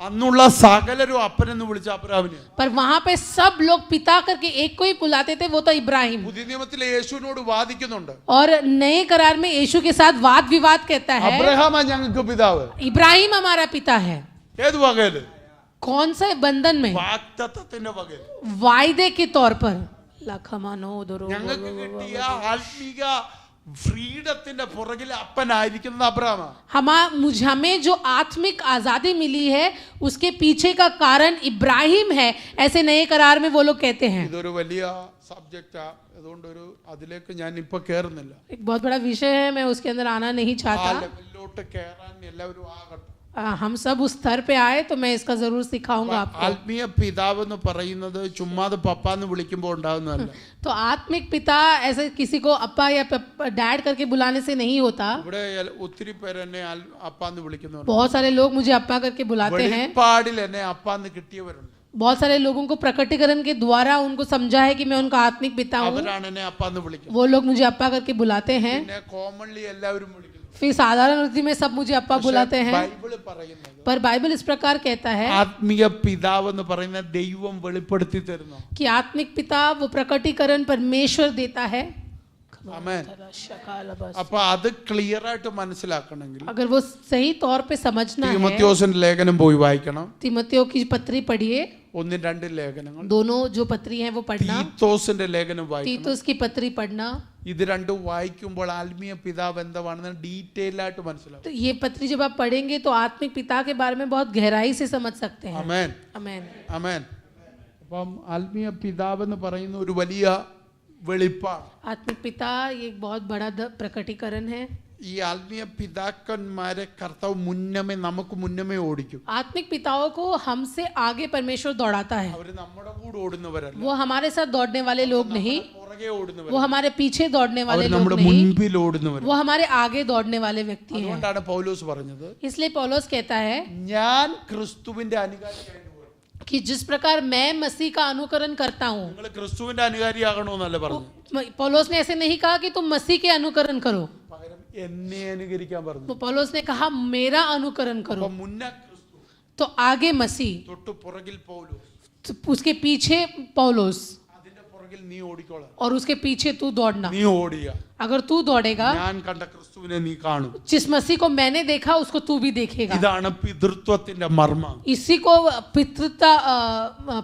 അന്നുള്ള സകലരും അപ്പനെന്ന് വിളിച്ച അബ്രഹാമിനെ. पर वहां पे सब लोग पिता करके एक को ही बुलाते थे, वो तो इब्राहिम. പുതിയ നിയമത്തിലെ യേശുവിനോട് വാദിക്കുന്നുണ്ട്. और नए करार में यीशु के साथ वाद विवाद कहता है അബ്രഹാമാ ഞങ്ങൾക്ക് പിതാവ്. इब्राहिम हमारा पिता है. ഏത് വകയില്? कौन से बंधन में? വാഗ്ദത്തത്തിന്റെ വകയില്. वायदे के तौर पर. लखमानो दोरो ഞങ്ങൾക്ക് കിട്ടിയ ആത്മീക ഫ്രീഡത്തിന്റെ പുറകിൽ അപ്പനായിരിക്കുന്നത് അബ്രഹാമാ. हमें जो आत्मिक आजादी मिली है उसके पीछे का कारण इब्राहिम है, ऐसे नए करार में वो लोग कहते हैं. ഇതൊരു വലിയ സബ്ജക്റ്റാ, അതുകൊണ്ട് ഒരു അതിലേക്ക് ഞാൻ ഇപ്പൊ കേറുന്നില്ല. एक बहुत बड़ा विषय है, मैं उसके अंदर आना नहीं ആ चाहता. ലെവലിലോട്ട് കേറാൻ എല്ലാവരും ആകട്ടെ. हम सब उस स्तर पे आए तो मैं इसका जरूर सिखाऊंगा आपको. ആത്മീയ പിതാവ് എന്ന് പറയുന്നത് ചുമ്മാതെ പപ്പാന്ന് വിളിക്കുമ്പോൾ ഉണ്ടാകുന്നതല്ല. तो आत्मिक पिता ऐसे किसी को अप्पा या डैड करके बुलाने से नहीं होता. ഇവിടെ ഒത്തിരി പേര് എന്നെ അപ്പാന്ന് വിളിക്കുന്നവരുണ്ട്. बहुत सारे लोग मुझे अप्पा करके बुलाते हैं. വെളിപ്പാടിൽ എന്നെ അപ്പാന്ന് കിട്ടിയവരുണ്ട്. बहुत सारे लोगों को प्रकटीकरण के द्वारा उनको समझा है कि मैं उनका आत्मिक पिता हूँ, അവരാണ് എന്നെ അപ്പാന്ന് വിളിക്കുന്നത്. वो लोग मुझे अप्पा करके बुलाते हैं. പിന്നെ കോമൺലി എല്ലാവരും വിളിക്കുന്നു. फिर साधारण वृत्ति में सब मुझे अप्पा बुलाते हैं, ബൈബിള് പറയുന്നത് पर बाइबल इस प्रकार कहता है ആത്മീയ പിതാവ് എന്ന് പറയുന്ന ദൈവം വെളിപ്പെടുത്തി തരുന്നു. कि आत्मिक पिता वो प्रकटीकरण परमेश्वर देता है. ആമേൻ. അപ്പൊ അത് ക്ലിയർ ആയിട്ട് മനസ്സിലാക്കണമെങ്കിൽ अगर वो सही तौर पे समझना है, തീമോഥെയോസിന്റെ ലേഖനം പോയി വായിക്കണം. तिमोथियों की पत्री पढ़िए, 1-2 ലേഖനങ്ങൾ. दोनों जो पत्री हैं वो पढ़ना. തീത്തോസിന്റെ ലേഖനം വായിക്കണം. तीतुस की पत्री पढ़ना. ഇത് രണ്ടും വായിക്കുമ്പോൾ ആത്മീയ പിതാവ് എന്താണെന്ന് ഡീറ്റെയിൽ ആയിട്ട് മനസ്സിലാവും. तो ये पत्री जब आप पढ़ेंगे तो आत्मिक पिता के बारे में बहुत गहराई से समझ सकते हैं. ആമേൻ. आमेन. ആമേൻ. അപ്പം ആത്മീയ പിതാവ് എന്ന് പറയുന്ന ഒരു വലിയ വെളിപ്പാട്. आत्मिक पिता ये एक बहुत बड़ा प्रकटीकरण है. ഈ ആത്മീയ പിതാക്കന്മാരെ കർത്താവ് മുന്നമേ നമുക്ക് മുന്നമേ ഓടിക്കും. आत्मिक पिताओं को हमसे आगे परमेश्वर दौड़ाता है. അവര് നമ്മുടെ കൂടെ ഓടുന്നവരല്ല. वो हमारे साथ दौड़ने वाले लोग नहीं, പുറകെ ഓടുന്നവർ. वो हमारे पीछे दौड़ने वाले അവർ लोग നമ്മുടെ नहीं, മുൻപിൽ ഓടുന്നവർ. वो हमारे आगे दौड़ने वाले व्यक्ति हैं. അതുകൊണ്ടാണ് പൗലോസ് പറഞ്ഞത്, इसलिए पौलुस कहता है ഞാൻ ക്രിസ്തുവിന്റെ അനുകാരിയായിരുന്നു. कि जिस प्रकार मैं मसीह का अनुकरण करता हूँ. നിങ്ങൾ ക്രിസ്തുവിന്റെ അനുകാരിയാകണമെന്നല്ല പറഞ്ഞു. पौलुस ने ऐसे नहीं कहा कि तुम मसीह के अनुकरण करो, പകരം എന്നെ അനുകരിക്കാൻ പറഞ്ഞു. तो पौलुस ने कहा मेरा अनुकरण അപ്പൊ करो. മുന്നേ ക്രിസ്തു, तो आगे मसीह, തൊട്ടു പുറകിൽ പൗലോസ്, तो उसके पीछे पौलुस, അതിന്റെ പുറകിൽ നീ ഓടിക്കോളാം. और उसके पीछे तू दौड़ना. നീ ഓടിയ अगर तू दौड़ेगा, ഞാൻ കണ്ട ക്രിസ്തുവിനെ നീ കാണും. जिस मसीह को मैंने देखा उसको तू भी देखेगा. ഇതാണ് പിതൃത്വത്തിന്റെ മർമ്മം. इसी को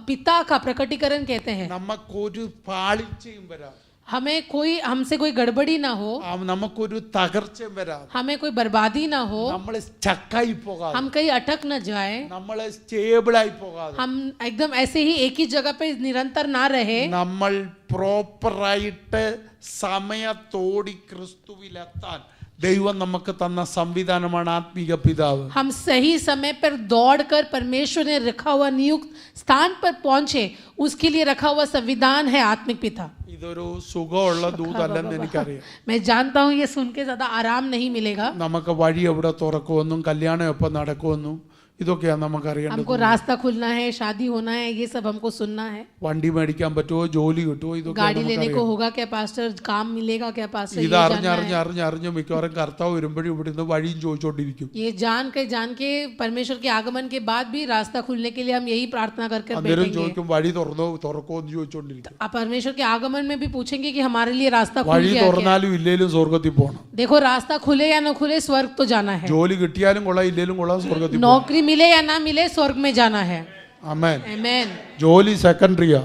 पिता का प्रकटीकरण कहते हैं. നമുക്കൊരു പാളിച്ചയും വരാം, हमसे कोई गड़बड़ी ना हो, നമുക്കൊരു തകർച്ചയും വരാം, हमें कोई बर्बादी ना हो, നമ്മൾ സ്റ്റക്കായി പോകാതെ, हम कहीं अटक न जाए, നമ്മൾ സ്റ്റേബിളായി പോകാതെ, हम एकदम ऐसे ही एक ही जगह पे निरंतर ना रहे, നമ്മൾ പ്രോപ്പറായിട്ട് സമയത്തോടി ക്രിസ്തുവിലെത്താൻ ദൈവം നമുക്ക് തന്ന സംവിധാനമാണ് ആത്മീക പിതാവ്. हम सही समय पर दौड़कर परमेश्वर ने रखा हुआ नियुक्त स्थान पर पहुंचे, उसके लिए रखा हुआ संविधान है आत्मिक पिता. ഇതൊരു സുഖമുള്ള ദൂതല്ലെന്ന് എനിക്കറിയാം. मैं जानता हूँ ये सुन के ज्यादा आराम नहीं मिलेगा. നമുക്ക് വഴി എവിടെ തുറക്കുമെന്നും കല്യാണം എപ്പോൾ നടക്കുമെന്നും ഇതൊക്കെയാണ് നമുക്കറിയേണ്ടത്. हमको रास्ता खुलना है, शादी होना है, ये सब हमको सुनना है. വണ്ടി മേടിക്കാൻ പറ്റുമോ, ജോലി കിട്ടുമോ, ഇതൊക്കെ गाड़ी लेने को होगा क्या पास्टर, काम मिलेगा क्या पास्टर, ഇത് അറിഞ്ഞ് മിക്കവാറും കർത്താവ് വരുമ്പോഴും ഇവിടുന്ന് വഴിയും ചോദിച്ചോണ്ടിരിക്കും. ये जान के परमेश्वर के आगमन के बाद भी रास्ता खुलने के लिए हम यही प्रार्थना करके അന്നേരം बैठेंगे. ചോദിക്കും വഴി തുറക്കോ എന്ന് ചോദിച്ചോണ്ടിരിക്കും. आप परमेश्वर के आगमन में भी पूछेंगे कि हमारे लिए रास्ता खुल വഴി गया क्या? തുറന്നാലും ഇല്ലേലും സ്വർഗത്തിൽ പോകണം. देखो रास्ता खुले या न खुले स्वर्ग तो जाना है. ജോലി കിട്ടിയാലും കൊള്ളാം ഇല്ലേലും കൊള്ളാം, സ്വർഗത്തിൽ പോകണം. नौकरी मिले या ना मिले स्वर्ग में जाना है. ആമേൻ. आमेन. ജോലി സെക്കൻഡറിയാ,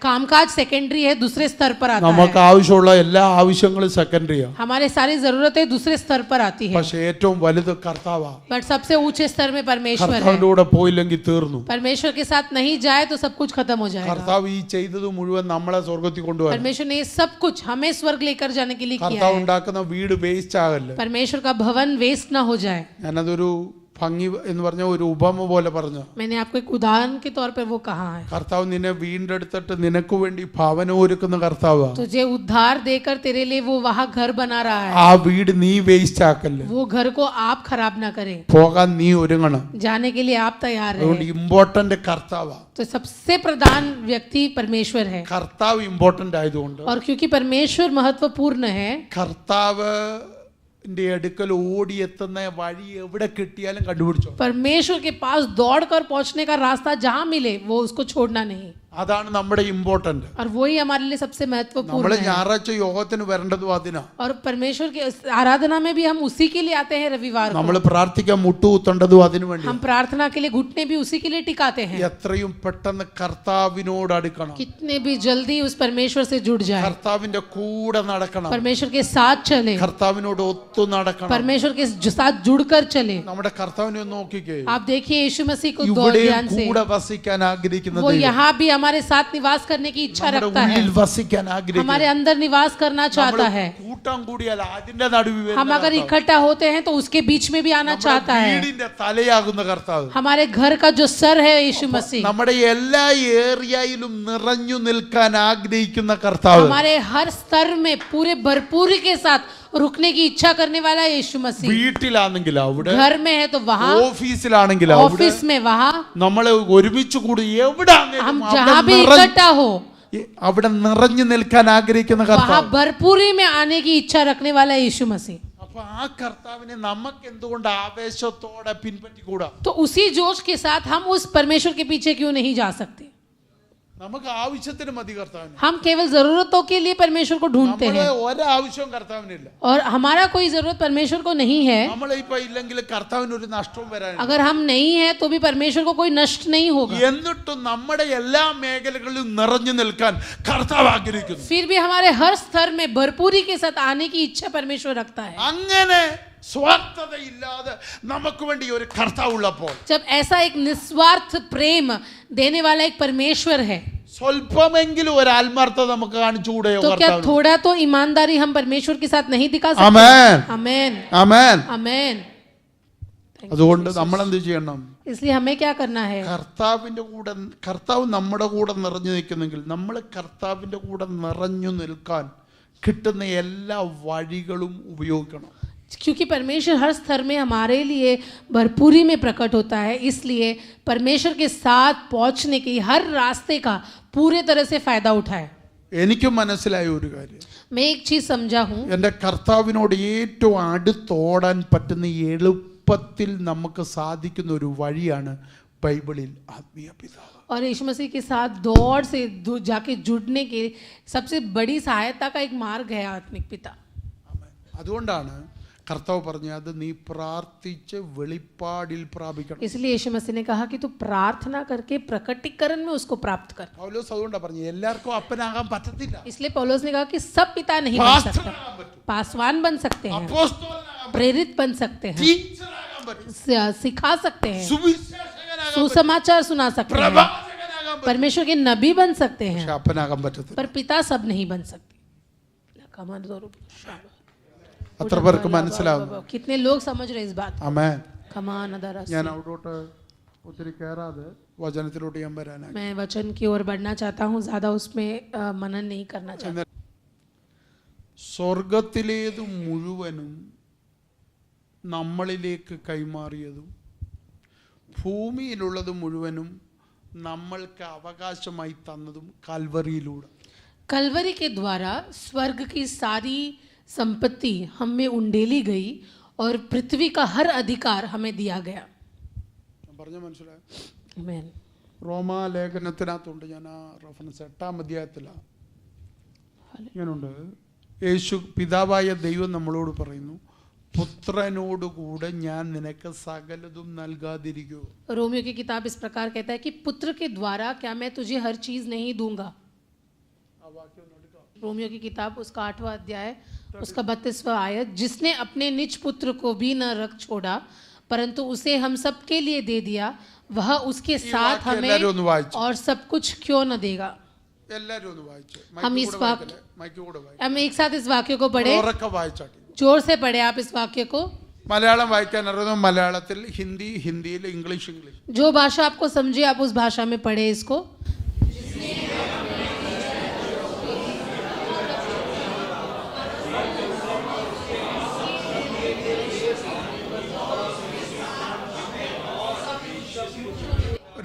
कामकाज सेकेंडरी है, दूसरे स्तर पर आता നമുക്ക് है. ആവശ്യമുള്ള എല്ലാ ആവശ്യങ്ങളും സെക്കൻഡറിയാ. हमारे सारी जरूरतें दूसरे स्तर पर आती है, പക്ഷെ ഏറ്റവും വലുത് കർത്താവാ. बट सबसे ऊंचे स्तर में परमेश्वर है. കർത്താവിന്റെ കൂടെ പോയില്ലെങ്കിൽ തീർന്നു. परमेश्वर के साथ नहीं जाए तो सब कुछ खत्म हो जाएगा. കർത്താവ് ഈ ചെയ്തത് മുഴുവൻ നമ്മളെ സ്വർഗത്തിൽ കൊണ്ടുപോകാൻ. परमेश्वर ने ये सब कुछ हमें स्वर्ग लेकर जाने के लिए किया കർത്താവ് है. ഉണ്ടാക്കുന്ന വീട് വേസ്റ്റ് ആകല്ലേ. परमेश्वर का भवन वेस्ट ना हो जाए. ഞാനതൊരു ഭംഗി എന്ന് പറഞ്ഞ ഒരു ഉപമ പോലെ പറഞ്ഞു. मैंने आपको एक उदाहरण के तौर पर वो कहा है. കർത്താവ് നിന്നെ വീണ്ടെടുത്തിട്ട് നിനക്ക് വേണ്ടി ഭവനം ഒരുക്കുന്ന കർത്താവ്. तुझे उद्धार देकर तेरे लिए वो वहाँ घर बना रहा है. ആ വീട് നീ വേസ്റ്റ് ആക്കല്ലേ. वो घर को आप खराब ना करें. പോകാൻ നീ ഒരുങ്ങണം. जाने के लिए आप तैयार അതുകൊണ്ട് रहें. ഇമ്പോർട്ടന്റ് കർത്താവാ. तो सबसे प्रधान व्यक्ति परमेश्वर है. കർത്താവ് ഇമ്പോർട്ടന്റ് ആയതുകൊണ്ട് और क्योंकि परमेश्वर महत्वपूर्ण है, കർത്താവ് അടുക്കൽ ഓടിയെത്തുന്ന വഴി എവിടെ കിട്ടിയാലും കണ്ടുപിടിച്ചോ. परमेश्वर के पास दौड़कर पहुंचने का रास्ता जहां मिले वो उसको छोड़ना नहीं. അതാണ് നമ്മുടെ ഇമ്പോർട്ടന്റ്. और वही हमारे लिए सबसे നമ്മൾ महत्वपूर्ण है. ഞായറാഴ്ച യോഗത്തിന് വരേണ്ടതും അതിനാ. और परमेश्वर के आराधना में भी हम उसी के लिए आते हैं. रविवार നമ്മൾ को പ്രാർത്ഥിക്കാൻ മുട്ടുകുത്തേണ്ടതും അതിനു വേണ്ടി. हम प्रार्थना के लिए घुटने भी उसी के लिए टिकाते हैं. എത്രയും പെട്ടെന്ന് കർത്താവിനോട് അടുക്കണം. कितने भी जल्दी उस परमेश्वर से जुड़ जाए, കർത്താവിന്റെ കൂടെ നടക്കണം. परमेश्वर के साथ चले, കർത്താവിനോട് ഒത്തു നടക്കണം. परमेश्वर के साथ जुड़कर चले. നമ്മുടെ കർത്താവിനെ ഒന്ന് നോക്കിക്കേ. आप देखिए यीशु मसीह को दो ഇവിടെ ध्यान से, കൂടെ വസിക്കാൻ ആഗ്രഹിക്കുന്ന वो ദൈവം यहाँ भी हमारे साथ निवास करने की इच्छा നമ്മുടെ रखता है. ഉള്ളിൽ വസിക്കാൻ ആഗ്രഹിക്കുന്ന हमारे अंदर निवास करना चाहता है. കൂട്ടം കൂടിയാൽ അതിന്റെ നടുവിൽ हम अगर इकट्ठा होते हैं तो उसके बीच में भी आना चाहता है. വീടിന്റെ തലയാകുന്ന കർത്താവ് हमारे घर का जो सर है यीशु मसीह, നമ്മുടെ എല്ലാ ഏരിയയിലും നിറഞ്ഞു നിൽക്കാൻ ആഗ്രഹിക്കുന്ന കർത്താവ്. हमारे हर स्तर में पूरे भरपूरी के साथ रुकने की इच्छा करने वाला यीशु मसीह. വീട്ടിലാണെങ്കിൽ അവിടെ, घर में है तो वहाँ, ഓഫീസിലാണെങ്കിൽ അവിടെ, ऑफिस में वहाँ, നമ്മൾ ഒരുമിച്ച് കൂടി എവിടെ हम जहाँ भी इकट्ठा हो അവിടെ നിറഞ്ഞു നിൽക്കാൻ ആഗ്രഹിക്കുന്ന वहाँ കർത്താവ്. भरपूरी में आने की इच्छा रखने वाला यीशु मसीह. അപ്പൊ ആ കർത്താവിനെ നമുക്ക് എന്തുകൊണ്ട് ആവേശത്തോടെ പിൻപറ്റിക്കൂടാ? तो उसी जोश के साथ हम उस परमेश्वर के पीछे क्यों नहीं जा सकते? നമുക്ക് ആവശ്യത്തിന് മതി കർത്താവിനെ. हम केवल जरूरतों के लिए परमेश्वर को ढूंढते നമ്മളെ हैं ഒരാവശ്യവും കർത്താവിനില്ല. और हमारा कोई जरूरत परमेश्वर को नहीं है. നമ്മളിപ്പോ ഇല്ലെങ്കിൽ കർത്താവിന് ഒരു നഷ്ടവും വരാനില്ല. अगर हम नहीं है तो भी परमेश्वर को कोई नष्ट नहीं होगा. എന്നിട്ടും നമ്മുടെ എല്ലാ മേഖലകളിലും നിറഞ്ഞു നിൽക്കാൻ കർത്താവ് ആഗ്രഹിക്കുന്നു. फिर भी हमारे हर स्तर में भरपूरी के साथ आने की इच्छा परमेश्वर रखता है. അങ്ങനെ സ്വാർത്ഥതയില്ലാതെ നമുക്ക് വേണ്ടി ഒരു കർത്താവ് ഉള്ളപ്പോൾ, जब ऐसा एक निस्वार्थ प्रेम देने वाला एक परमेश्वर है, സ്വല്പമെങ്കിലും ഒരു ആത്മാർത്ഥത നമുക്ക് കാണിച്ചുകൂടെയോ तो क्या കർത്താവിന്? थोड़ा तो ईमानदारी हम परमेश्वर के साथ नहीं दिखा सकते? ആമേൻ, आमेन, ആമേൻ. आमेन. അതുകൊണ്ട് നമ്മൾ എന്ത് ചെയ്യണം? इसलिए हमें क्या करना है? കർത്താവിന്റെ കൂടെ, കർത്താവ് നമ്മുടെ കൂടെ നിറഞ്ഞു നിൽക്കുന്നെങ്കിൽ നമ്മൾ കർത്താവിന്റെ കൂടെ നിറഞ്ഞു നിൽക്കാൻ കിട്ടുന്ന എല്ലാ വഴികളും ഉപയോഗിക്കണം. क्योंकि परमेश्वर हर स्तर में हमारे लिए भरपूरी में प्रकट होता है, इसलिए परमेश्वर के साथ पहुंचने के हर रास्ते का पूरे तरह से फायदा उठाए. എനിക്ക് മനസ്സിലായ ഒരു കാര്യം, मैं एक चीज समझा हूँ, എൻ്റെ കർത്താവിനോട് ഏറ്റവും അടുത്തോടാൻ പറ്റുന്ന എളുപ്പത്തിൽ നമുക്ക് സാധിക്കുന്ന ഒരു വഴിയാണ് ബൈബിളിൽ ആത്മീയ പിതാവ്. और यीशु मसीह के साथ दौड़ से जाके जुड़ने के सबसे बड़ी सहायता का एक मार्ग है आत्मिक पिता. അതുകൊണ്ടാണ് കർത്താവ് പറഞ്ഞ അത് നീ പ്രാർത്ഥിച്ച് വെളിപ്പാടിൽ പ്രാപിക്കണം. इसलिए यीशु मसीह ने कहा कि तू प्रार्थना करके प्रकटीकरण में उसको प्राप्त कर. പൗലോസ് അതുകൊണ്ടാണ് പറഞ്ഞു എല്ലാവർക്കും അപ്പനാകാൻ പറ്റത്തില്ല. इसलिए पौलुस ने कहा कि सब पिता नहीं बन सकते. पासवान बन सकते हैं, प्रेरित बन सकते हैं, सिखा सकते हैं, सुसमाचार सुना सकते हैं, परमेश्वर के नबी बन सकते हैं, അപ്പനാകാൻ പറ്റത്തില്ല. पर पिता सब नहीं बन सकते. അത്ര പേർക്ക് മനസ്സിലാവും? कितने लोग समझ रहे इस बात? ആമേൻ. कमान अदरस. ഞാൻ അവിടോട്ട് ഒത്തിരി കയറാതെ വചനത്തിലോട്ട് ഞാൻ വരാനായി. मैं वचन की ओर बढ़ना चाहता हूँ, ज्यादा उसमें मनन नहीं करना चाहता. സ്വർഗത്തിലേത് മുഴുവനും നമ്മളിലേക്ക് കൈമാറിയതും ഭൂമിയിലുള്ളത് മുഴുവനും നമ്മൾക്ക് അവകാശമായി തന്നതും കൽവറിയിലൂടെ. कलवरी के द्वारा स्वर्ग की सारी संपत्ति हम में उंडेली गई और पृथ्वी का हर अधिकार हमें दिया गया. പറഞ്ഞ മനസ്സിലായോ? आमीन. റോമാലേഖനത്തിനകത്തുണ്ട്, ഞാൻ ആ റെഫറൻസ് 8-ാം അധ്യായത്തിലാണ്. ഇങ്ങനുണ്ട്, യേശു പിതാവായ ദൈവം നമ്മളോട് പറയുന്നു, പുത്രനോടുകൂടെ ഞാൻ നിനക്ക് സകലതും നൽകാതിരിക്കൂ. रोमियो की किताब इस प्रकार कहता है कि पुत्र के द्वारा क्या मैं तुझे हर चीज नहीं दूंगा. रोमियो की किताब उसका 8वां अध्याय उसका 32वां आयत, जिसने अपने निज पुत्र को भी न रख छोड़ा परंतु उसे हम सब के लिए दे दिया, वह उसके साथ हमें और सब कुछ क्यों न देगा. हम इस वाक्य, हम एक साथ इस वाक्य को पढ़े, जोर से पढ़े आप इस वाक्य को. മലയാളം വായിക്കാൻ അറിയുന്ന മലയാളത്തിൽ, ഹിന്ദി ഹിന്ദിയിൽ, ഇംഗ്ലീഷ് ഇംഗ്ലീഷ്. जो भाषा आपको समझे आप उस भाषा में पढ़े इसको.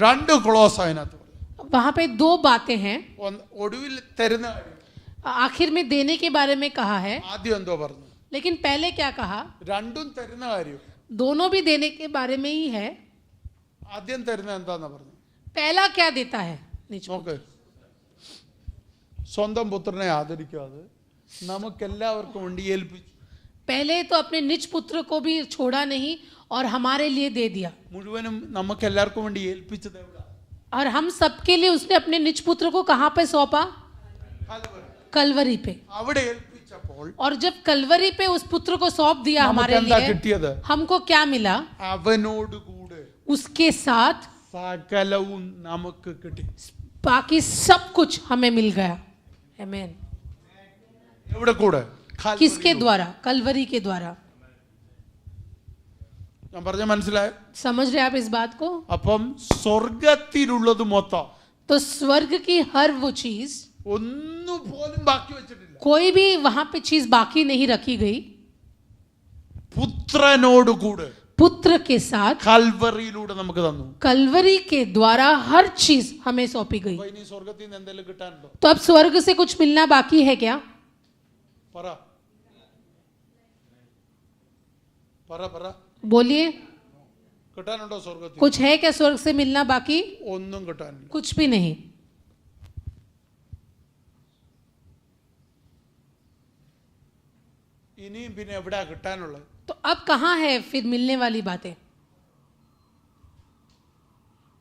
രണ്ട് ക്ലോസ് അതിനകത്ത്. वहाँ पे दो बातें हैं. ഒടുവിൽ തരുന്ന കാര്യം. आखिर में देने के बारे में कहा है. ആദ്യം എന്തോ പറഞ്ഞു? लेकिन पहले क्या कहा? രണ്ടും തരുന്ന കാര്യം. दोनों भी देने के बारे में ही है. ആദ്യം തരുന്ന എന്താന്ന് പറഞ്ഞു? पहला क्या देता है? നോക്ക്, സ്വന്തം പുത്രനെ ആദരിക്കാതെ നമുക്കെല്ലാവർക്കും വേണ്ടി ഏൽപ്പിച്ചു. पहले तो अपने निज पुत्र को भी छोड़ा नहीं और हमारे लिए दे दिया. മുഴുവനും നമുക്കെല്ലാവർക്കും വേണ്ടി ഏൽപ്പിച്ചത് എവിടെ? और हम सबके लिए उसने अपने निज पुत्र को कहाँ पे सौंपा? कलवरी पे. അവിടെ ഏൽപ്പിച്ചപ്പോൾ और जब कलवरी पे उस पुत्र को सौंप दिया हमारे നമുക്കെന്താ लिए, കിട്ടിയത്? हमको क्या मिला? അവനോട് കൂടെ उसके साथ സകലവും നമുക്ക് കിട്ടി. बाकी सब कुछ हमें मिल गया. आमीन. എവിടെ കൂടെ? किसके द्वारा? कलवरी के द्वारा. ഞാൻ പറഞ്ഞ മനസ്സിലായോ? समझ रहे आप इस बात को? അപ്പം സ്വർഗത്തിലുള്ളത് മൊത്തം, तो स्वर्ग की हर वो चीज, ഒന്നും പോലും ബാക്കി വെച്ചിട്ടില്ല. कोई भी वहां पे चीज बाकी नहीं रखी गई. പുത്രനോട് കൂടെ पुत्र के साथ കൽവറിയിലൂടെ നമുക്ക് തന്നു. कलवरी के द्वारा हर चीज हमें सौंपी गई. അപ്പൊ ഇനി സ്വർഗത്തിൽ നിന്ന് എന്തെങ്കിലും കിട്ടാനുണ്ടോ? तो अब स्वर्ग से कुछ मिलना बाकी है क्या? പറ പറ പറ, बोलिए. കിട്ടാനുണ്ടോ സ്വർഗത്തിൽ? कुछ है क्या स्वर्ग से मिलना बाकी? ഒന്നും കിട്ടാനില്ല. कुछ भी नहीं. ഇനിയും പിന്നെ എവിടാ കിട്ടാനുള്ളത്? तो अब कहाँ है फिर मिलने वाली बातें?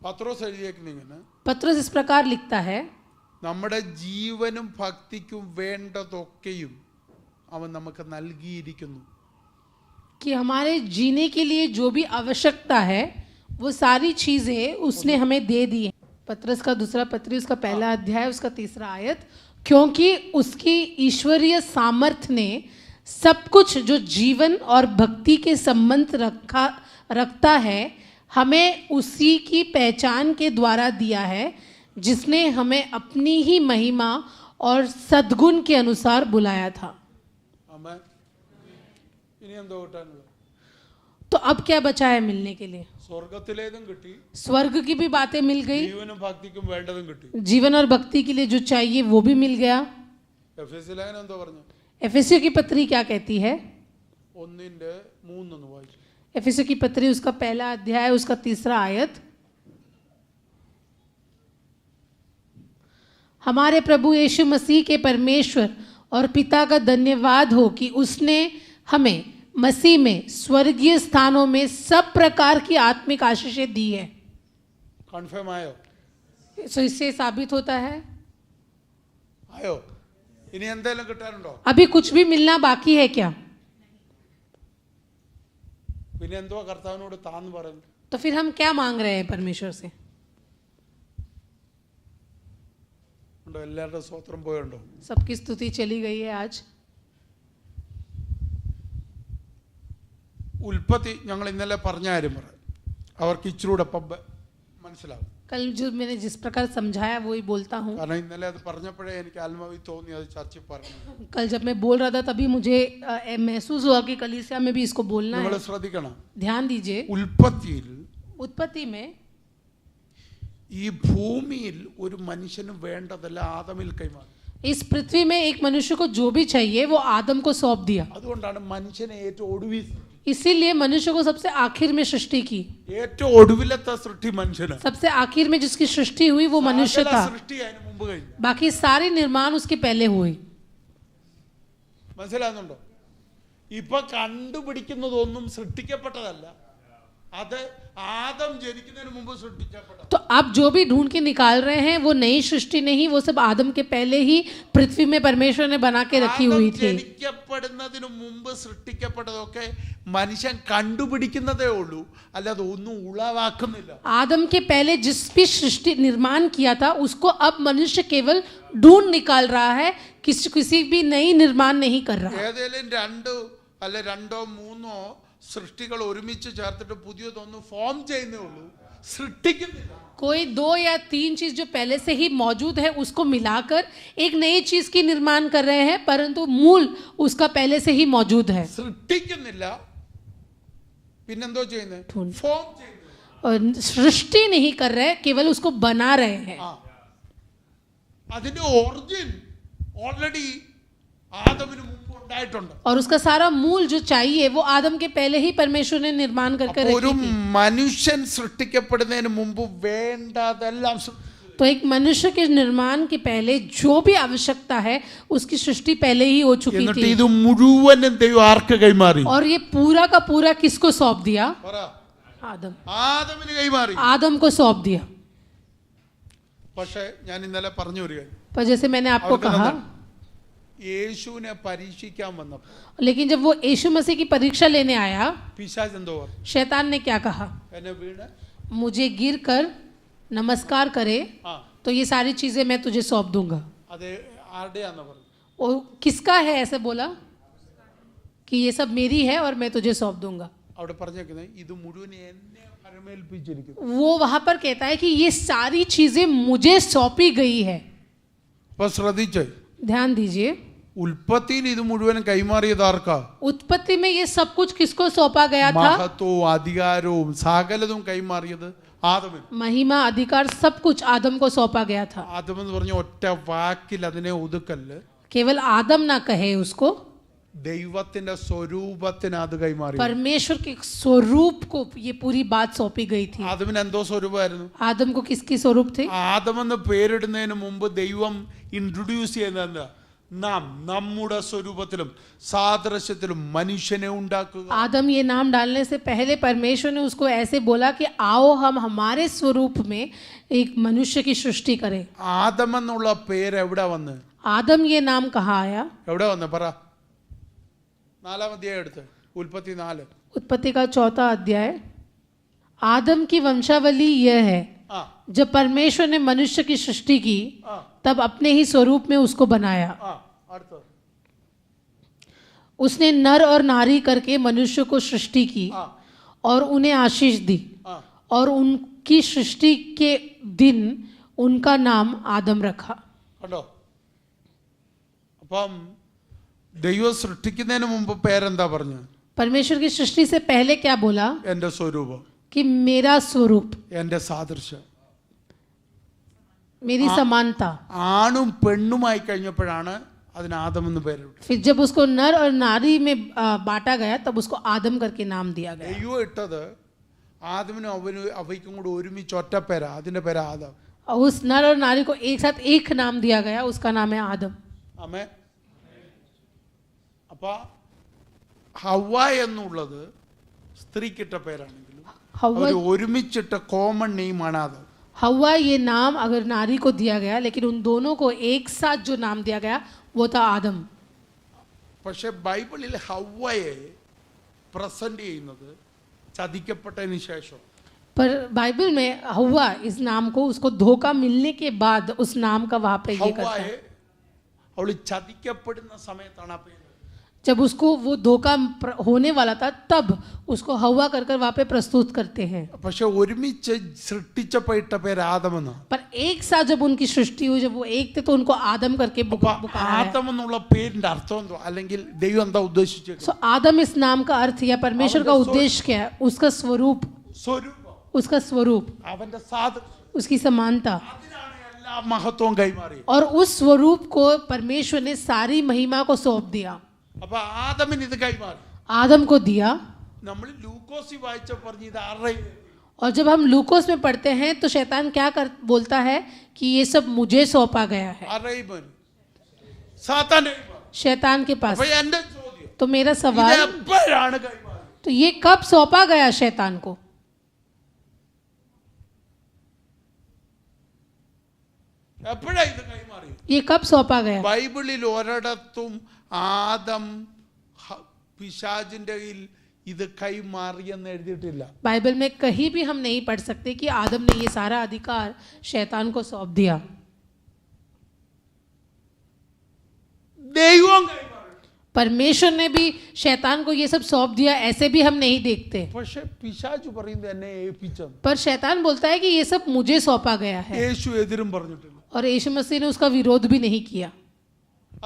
പത്രോസ് എഴുതിയേക്കുന്നിങ്ങനെ, पत्रस इस प्रकार लिखता है, നമ്മുടെ ജീവനും ഭക്തിക്കും വേണ്ടതൊക്കെയും അവൻ നമുക്ക് നൽകിയിരിക്കുന്നു. कि हमारे जीने के लिए जो भी आवश्यकता है वो सारी चीजें उसने हमें दे दी है. पत्रस का दूसरा पत्री उसका पहला अध्याय उसका 3रा आयत. क्योंकि उसकी ईश्वरीय सामर्थ्य ने सब कुछ जो जीवन और भक्ति के संबंध रखता है हमें उसी की पहचान के द्वारा दिया है, जिसने हमें अपनी ही महिमा और सद्गुण के अनुसार बुलाया था. ആമേൻ. ഇനി എന്തോ കിട്ടാനുള്ളത്? तो अब क्या बचा है मिलने के लिए? സ്വർഗത്തിലേതും കിട്ടി, स्वर्ग की भी बातें मिल गई, ജീവനും ഭക്തിക്കും വേണ്ടതും കിട്ടി. जीवन और भक्ति के लिए जो चाहिए वो भी मिल गया. എഫെസ്യ ലേഖനം എന്തോ പറഞ്ഞു? एफेसियों की पत्री क्या कहती है? 1:3 വായിച്ചു. एफेसियों की पत्री उसका पहला अध्याय उसका 3रा आयत. हमारे प्रभु यीशु मसीह के परमेश्वर और पिता का धन्यवाद हो कि उसने हमें मसीह में स्वर्गीय स्थानों में सब प्रकार की आत्मिक आशीषें दी है. കൺഫേം ആയോ? सो इससे साबित होता है ആയോ? ഇനി എന്തെങ്കിലും കിട്ടാനുണ്ടോ? अभी कुछ भी मिलना बाकी है क्या? പിന്നെ എന്തോ കർത്താവിനോട് താന്ന് പറഞ്ഞു? तो फिर हम क्या मांग रहे हैं परमेश्वर से? ഉണ്ടോ? എല്ലാവരുടെ സ്തോത്രം പോയുണ്ടോ? सबकी स्तुति चली गई है आज. ഉൽപ്പത്തി ഞങ്ങൾ ഇന്നലെ പറഞ്ഞ കാര്യം പറ, അവർക്ക് ഇച്ചിരൂടെ മനസ്സിലാവും. कल जो मैंने जिस प्रकार समझाया वही बोलता हूँ. കാരണം ഇന്നലെ അത് പറഞ്ഞപ്പോഴേ എനിക്ക് ആത്മാവിൽ തോന്നി അത് ചർച്ച പറഞ്ഞു. कल जब मैं बोल रहा था तभी मुझे महसूस हुआ कि कलीसिया में भी इसको बोलना നിങ്ങൾ है. ശ്രദ്ധിക്കണം. ध्यान दीजिए. ഉൽപ്പത്തിയിൽ उत्पत्ति में ഈ ഭൂമിയിൽ ഒരു മനുഷ്യന് വേണ്ടതല്ല ആദമിൽ കൈമാറി. इस पृथ्वी में एक मनुष्य को जो भी चाहिए वो आदम को सौंप दिया. അതുകൊണ്ടാണ് മനുഷ്യനെ ഏറ്റവും ഒടുവിൽ, इसीलिए मनुष्य को सबसे आखिर में सृष्टि की. ഏറ്റവും ഒടുവിലത്തെ സൃഷ്ടി മനുഷ്യനാണ്. सबसे आखिर में जिसकी सृष्टि हुई वो मनुष्य था. സൃഷ്ടി അതിന് മുമ്പ് കഴിഞ്ഞു. बाकी सारी निर्माण उसके पहले हुई. മനസ്സിലാകുന്നുണ്ടോ? ഇപ്പൊ കണ്ടുപിടിക്കുന്നതൊന്നും സൃഷ്ടിക്കപ്പെട്ടതല്ല, അത് ആദം ജനിക്കുന്നതിന് മുമ്പ് സൃഷ്ടിക്കപ്പെട്ട. तो आप जो भी ढूंढ के निकाल रहे हैं वो नई सृष्टि नहीं, वो सब आदम के पहले ही पृथ्वी में परमेश्वर ने बना के रखी हुई थी. ജനിക്കപ്പെടുന്നതിന് മുമ്പ് സൃഷ്ടിക്കപ്പെട്ടതൊക്കെ മനുഷ്യൻ കണ്ടുപിടിക്കുന്നതേ ഉള്ളൂ, അല്ലാതെ ഒന്നും ഉളവാക്കുന്നില്ല. आदम के पहले जिस भी सृष्टि निर्माण किया था उसको अब मनुष्य केवल ढूंढ निकाल रहा है, किसी भी नई निर्माण नहीं कर रहा. ഏതെങ്കിലും രണ്ടോ മൂന്നോ സൃഷ്ടികൾ ഒരുമിച്ച് ചേർത്തിട്ട് പുതിയതൊന്ന് ഫോം ചെയ്യുന്നേ ഉള്ളൂ, സൃഷ്ടിക്കുന്നില്ല. कोई 2 या 3 चीज जो पहले से ही मौजूद है उसको मिलाकर एक नई चीज की निर्माण कर रहे हैं, परंतु मूल उसका पहले से ही मौजूद है. സൃഷ്ടിക്കുന്നില്ല, പിന്നെന്തോ ചെയ്യുന്നത്? ढूंढ. ഫോം ചെയ്യുന്നു. और सृष्टि नहीं कर रहे, केवल उसको बना रहे हैं. ആ. അതിന്റെ ഒറിജിൻ ഓൾറെഡി ആദമിന് മുമ്പ് ഉണ്ടായിട്ടുണ്ട്. और उसका सारा मूल जो चाहिए वो आदम के पहले ही परमेश्वर ने निर्माण करके അപ്പൊ ഒരു रखी थी. മനുഷ്യൻ സൃഷ്ടിക്കപ്പെടുന്നതിന് മുമ്പ് വേണ്ടതെല്ലാം तो एक मनुष्य के निर्माण के पहले जो भी आवश्यकता है उसकी सृष्टि पहले ही हो चुकी എന്നിട്ട് थी. ഇത് മുഴുവനും ദൈവം ആർക്ക് കൈമാറി? और ये पूरा का पूरा किसको सौंप दिया? പറ. आदम. ആദമിന് കൈമാറി. आदम को सौंप दिया. പക്ഷെ ഞാൻ ഇന്നലെ പറഞ്ഞു ഒരു കാര്യം, पर जैसे मैंने आपको അവർക്ക് कहा, എന്താണ്? യേശുവിനെ പരീക്ഷിക്കാൻ വന്നപ്പോൾ लेकिन जब वो यीशु मसीह की परीक्षा लेने आया, പിശാച് എന്തോ പറഞ്ഞു? शैतान ने क्या कहा? എന്നെ വീണ് मुझे गिर कर नमस्कार करे ആ तो ये सारी चीजें मैं तुझे सौंप दूंगा. അത് ആരുടെയാന്ന് പറഞ്ഞു? और किसका है ऐसे बोला कि ये सब मेरी है और मैं तुझे सौंप दूंगा. അവിടെ പറഞ്ഞേക്കുന്നത് ഇത് മുഴുവൻ എന്നെ പരമേൽപ്പിച്ചിരിക്കുന്നു. वो वहां पर कहता है कि ये सारी चीजें मुझे सौंपी गई है. അപ്പൊ ശ്രദ്ധിച്ചേ, ध्यान दीजिए, ഉൽപ്പത്തിയിൽ ഇത് മുഴുവൻ കൈമാറിയത് ആർക്കാ? उत्पत्ति में ये सब कुछ किसको सौंपा गया था? മഹത്വവും അധികാരവും സകലതും കൈമാറിയത് ആദമിന്. महिमा अधिकार सब कुछ आदम को सौंपा गया था. ആദം എന്ന് പറഞ്ഞ ഒറ്റ വാക്കിൽ അതിനെ ഒതുക്കല്ല്, केवल आदम ना कहे उसको, ദൈവത്തിന്റെ സ്വരൂപത്തിന് അത് കൈമാറി. परमेश्वर के स्वरूप को ये पूरी बात सौंपी गई थी. ആദമിന് എന്തോ സ്വരൂപമായിരുന്നു? आदम को किसकी स्वरूप थे? ആദം എന്ന് പേരിടുന്നതിന് മുമ്പ് ദൈവം ഇൻട്രൊഡ്യൂസ് ചെയ്യുന്നത് എന്താ? നാം നമ്മുടെ സ്വരൂപത്തിലും സാദൃശ്യത്തിലും മനുഷ്യനെ ഉണ്ടാക്കുക. आदम ये नाम डालने से पहले परमेश्वर ने उसको ऐसे बोला कि आओ हम हमारे स्वरूप में एक मनुष्य की सृष्टि करें. ആദം എന്നുള്ള പേര് എവിടെ വന്ന്? आदम ये नाम कहाँ आया? എവിടെ വന്ന് പറ. 4-ാം അധ്യായം എടുത്ത്, ഉൽപ്പത്തി 4. उत्पत्ति का 4वां अध्याय. आदम की वंशावली यह है, ആ जब परमेश्वर ने मनुष्य की सृष्टि की ആ तब अपने ही स्वरूप में उसको बनाया. ആ അടുത്ത് उसने नर और नारी करके मनुष्य को सृष्टि की ആ और उन्हें आशीष दी, ആ और उनकी सृष्टि के दिन उनका नाम आदम रखा. കണ്ടോ? അപ്പം ദൈവം സൃഷ്ടിക്കുന്നതിന് മുമ്പ് പേരെന്താ പറഞ്ഞു? परमेश्वर की सृष्टि से पहले क्या बोला? എൻ്റെ സ്വരൂപം, कि मेरा स्वरूप, എൻ്റെ സാദൃശ്യം. मेरी समानता. ആണും പെണ്ണുമായി കഴിഞ്ഞപ്പോഴാണ് അതിന് ആദം എന്ന് പേരിട്ടു. फिर जब उसको नर और नारी में बांटा गया तब उसको आदम करके नाम दिया गया. ദൈവം ഇട്ടത് ആദമിനും അവയ്ക്കും കൂടെ ഒരുമിച്ച് ഒറ്റ പേരാ, അതിന്റെ പേരാ ആദം. और उस नर और नारी को एक साथ एक नाम दिया गया, उसका नाम है आदम. ആമേ. അപ്പൊ ഹവ്വ എന്നുള്ളത് സ്ത്രീക്കിട്ട പേരാണെങ്കിലും हवा അവർ ഒരുമിച്ചിട്ട കോമൺ നെയിമാണ് ആദം. हवा ये नाम अगर नारी को दिया गया, लेकिन उन दोनों को एक साथ जो नाम दिया गया वो था आदम. പക്ഷെ ബൈബിളിൽ ഹവ്വയെ പ്രസന്റ് ചെയ്യുന്നത് ചതിക്കപ്പെട്ടതിന് ശേഷം. पर बाइबल में हवा इस नाम को उसको धोखा मिलने के बाद उस नाम का वहां पे ये करता ഹവ്വയെ है. അവള് ചതിക്കപ്പെടുന്ന സമയത്താണ് ആ പേര്. जब उसको वो धोखा होने वाला था तब उसको हवा कर कर वहां पे प्रस्तुत करते हैं. പക്ഷെ ഒരുമിച്ച് സൃഷ്ടിച്ചപ്പോ ഇട്ട പേര് ആദമെന്ന്. पर एक साथ जब उनकी सृष्टि हुई, जब वो एक थे तो उनको आदम करके पुकारा है. ആദം എന്നുള്ള പേരിന്റെ അർത്ഥം എന്തോ, അല്ലെങ്കിൽ ദൈവം എന്താ ഉദ്ദേശിച്ചത്? सो आदम इस नाम का अर्थ या परमेश्वर का उद्देश्य क्या है? उसका स्वरूप, സ്വരൂപം, उसका स्वरूप, അവന്റെ സാദൃശ്യം, उसकी समानता. അതിനാണ് എല്ലാ മഹത്വവും കൈമാറി. और उस स्वरूप को परमेश्वर ने सारी महिमा को सौंप दिया. അപ്പൊ ആദമിന് ഇത് കൈമാറി. आदम को दिया. നമ്മൾ ലൂക്കോസി വായിച്ച പറഞ്ഞു ഇത് ആരുടെ? और जब हम लूकोस में पढ़ते हैं तो शैतान क्या बोलता है कि ये सब मुझे सौंपा गया है, ആരുടെ? സാത്താന്റെ കൈമാറി. शैतान के पास. അപ്പൊ എന്റെ ചോദ്യം, तो मेरा ഇത് सवाल, എപ്പോഴാണ് കൈമാറി? तो ये कब सौंपा गया शैतान को? എപ്പോഴാ ഇത് കൈമാറി? ये कब सौंपा गया? ബൈബിളിൽ ഒരിടത്തും ആദം പിശാചിന്റെ കയ്യിൽ ഇത് കൈമാറിയെന്ന് എഴുതിയിട്ടില്ല. बाइबल में कहीं भी हम नहीं पढ़ सकते कि आदम ने ये सारा अधिकार शैतान को सौंप दिया. ദൈവം കൈമാറി. परमेश्वर ने भी शैतान को ये सब सौंप दिया, ऐसे भी हम नहीं देखते। പക്ഷെ പിശാച് പറയുന്നത് എന്നെ ഏൽപ്പിച്ചത്, पर शैतान बोलता है कि ये सब मुझे सौंपा गया है, യേശു എതിരും പറഞ്ഞിട്ടില്ല. और यीशु मसीह ने उसका विरोध भी नहीं किया।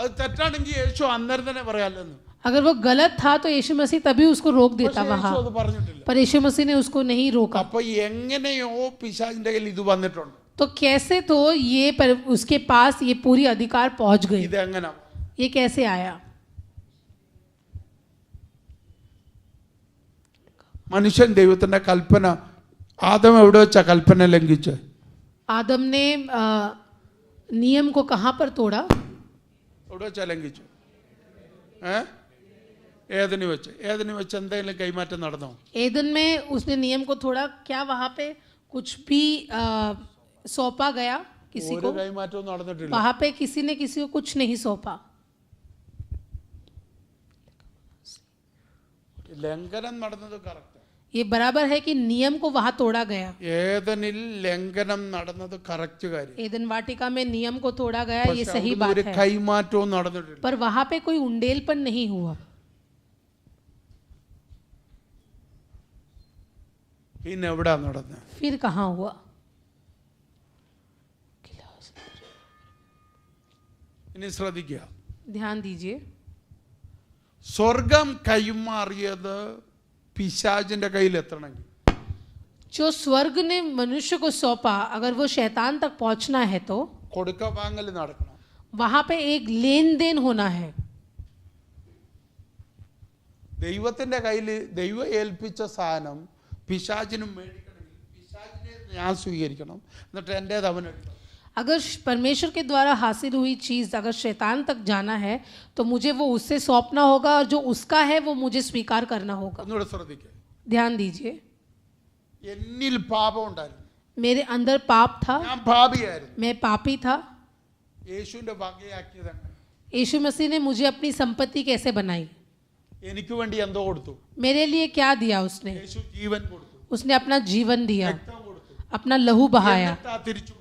അത് തെറ്റാണെങ്കിൽ യേശു അന്നേരം തന്നെ പറയാലെന്ന്. अगर वो गलत था तो यीशु मसीह तभी उसको रोक देता പക്ഷെ वहां, യേശു അത് പറഞ്ഞിട്ടില്ല. पर यीशु मसीह ने उसको नहीं रोका। അപ്പൊ എങ്ങനെയോ പിശാചിന്റെ കയ്യിൽ ഇത് വന്നിട്ടുണ്ട്. तो कैसे तो ये पर उसके पास ये पूरी अधिकार पहुंच गई, ഇത് എങ്ങനെ? ये कैसे आया? മനുഷ്യൻ ദൈവത്തിന്റെ കൽപ്പന, ആദം എവിടെ വെച്ചാ കൽപ്പന ലംഘിച്ച്? आदम ने नियम को कहां पर तोड़ा? എവിടെ വെച്ചാ ലംഘിച്ചു? ഏതിന് വെച്ച്? ഏതിന് വെച്ച് എന്തെങ്കിലും കൈമാറ്റം നടന്നോ? एदन में उसने नियम को तोड़ा क्या? वहां पे कुछ भी सौंपा गया किसी ഒരു को? കൈമാറ്റവും നടന്നിട്ടില്ല. वहां पे किसी ने किसी को कुछ नहीं सौंपा। ലംഘനം നടന്നത് കറക്റ്റ്. ये बराबर है कि नियम को वहां तोड़ा गया। ഏതനിൽ ലംഘനം നടന്നത് കറക്റ്റ് കാര്യം. एदन वाटिका में नियम को तोड़ा गया, ये പക്ഷെ सही അവിടുന്ന് बात ഒരു है, കൈമാറ്റവും നടന്നിട്ടില്ല. पर वहां पे कोई उंडेलपन नहीं हुआ। പിന്നെ എവിടാ നടന്നത്? फिर कहाँ हुआ? ഇനി ശ്രദ്ധിക്കുക. ध्यान दीजिए, സ്വർഗം കൈമാറിയത് പിശാചിന്റെ കയ്യിൽ എത്തണമെങ്കിൽ जो स्वर्ग ने मनुष्य को सौंपा, अगर वो शैतान तक पहुंचना है तो കൊടുക്ക വാങ്ങൽ നടക്കണം. वहां पे एक लेन देन होना है। ദൈവത്തിന്റെ കയ്യിൽ ദൈവം ഏൽപ്പിച്ച സാധനം പിശാചിനും മേടിക്കണമെങ്കിൽ പിശാചിനെ ഞാൻ സ്വീകരിക്കണം, എന്നിട്ട് എൻ്റേത് അവനെടുക്കണം. अगर परमेश्वर के द्वारा हासिल हुई चीज़ अगर शैतान तक जाना है तो मुझे वो उससे सौंपना होगा, और जो उसका है वो मुझे स्वीकार करना होगा। ഒന്നുകൂടെ ശ്രദ്ധിക്കുക. ध्यान दीजिए, എന്നിൽ പാപം ഉണ്ടായിരുന്നു. मेरे अंदर पाप था, ഞാൻ പാപിയായിരുന്നു. मैं पापी था। യേശുവിന്റെ ഭാഗ്യയാക്കിയത് അങ്ങനെ. यीशु मसीह ने मुझे अपनी संपत्ति कैसे बनाई? എനിക്ക് വേണ്ടി എന്തോ കൊടുത്തു. मेरे लिए क्या दिया उसने? യേശു ജീവൻ കൊടുത്തു, उसने अपना जीवन दिया, രക്തം കൊടുത്തു, अपना लहू बहाया, എന്നിട്ടാ തിരിച്ചു പണിതു.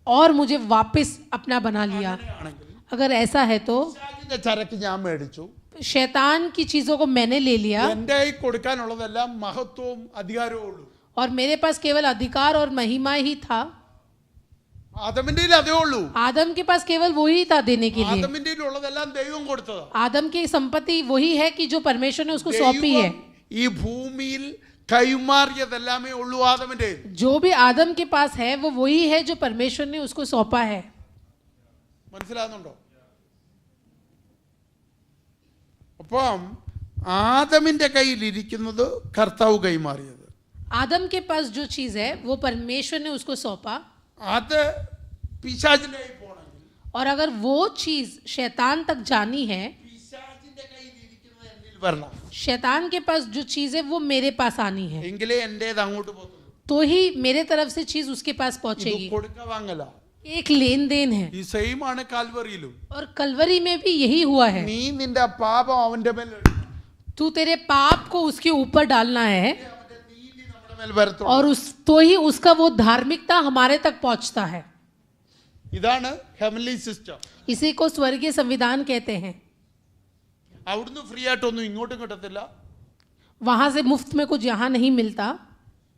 और मुझे वापस अपना बना लिया। അങ്ങനെയാണെങ്കിൽ अगर ऐसा है तो പിശാചിന്റെ ചരക്ക് ഞാൻ മേടിച്ചു, शैतान की चीज़ों को मैंने ले लिया, എന്റെ കയ്യിൽ കൊടുക്കാനുള്ളതെല്ലാം മഹത്വവും അധികാരവും ഉള്ളൂ. और मेरे पास केवल अधिकार और महिमा ही था। ആദമിന്റെ അതേ ഉള്ളൂ. आदम के पास केवल वही था देने के लिए। ആദമിന്റെ ഉള്ളതെല്ലാം ദൈവം കൊടുത്തതാ. आदम की संपत्ति वही है कि जो परमेश्वर ने उसको सौंपी है। ഈ ഭൂമിയിൽ കൈമാറിയതെല്ലാമേ ഉള്ളൂ ആദമിന്റെ. जो भी आदम के पास है वो वही है जो परमेश्वर ने उसको सौंपा है। മനസ്സിലാകുന്നുണ്ടോ? അപ്പം ആദമിന്റെ കയ്യിൽ ഇരിക്കുന്നത് കർത്താവ് കൈമാറിയത്. आदम के पास जो चीज है वो परमेश्वर ने उसको सौंपा, അത് പിശാചിന്റെ കയ്യിൽ പോകണമെങ്കിൽ और अगर वो चीज शैतान तक जानी है, പിശാചിന്റെ കയ്യിൽ ഇരിക്കുന്നത് എന്നിൽ വരണം. शैतान के पास जो चीज है वो मेरे पास आनी है, എങ്കിലേ എന്റേത് അങ്ങോട്ട് പോകുള്ളൂ. तो ही मेरे तरफ से चीज उसके पास ഇത് पहुंचेगी। കൊടുക്ക വാങ്ങല. एक लेन देन है, ഈ സെയിം ആണ് കാൽവറിയിലും. और कलवरी में भी यही हुआ है। നീ നിന്റെ പാപം അവന്റെ മേൽ ഇടണം. तू तेरे पाप को उसके ऊपर डालना है, അവന്റെ നീതി നമ്മുടെ മേൽ വരത്തുള്ളൂ. और उस तो ही उसका वो धार्मिकता हमारे तक पहुंचता है। ഇതാണ് ഹെവൻലി സിസ്റ്റം. इसी को स्वर्गीय संविधान कहते हैं। അവിടുന്ന് ഫ്രീ ആയിട്ടൊന്നും ഇങ്ങോട്ടും കിട്ടത്തില്ല. वहां से मुफ्त में कुछ यहाँ नहीं मिलता।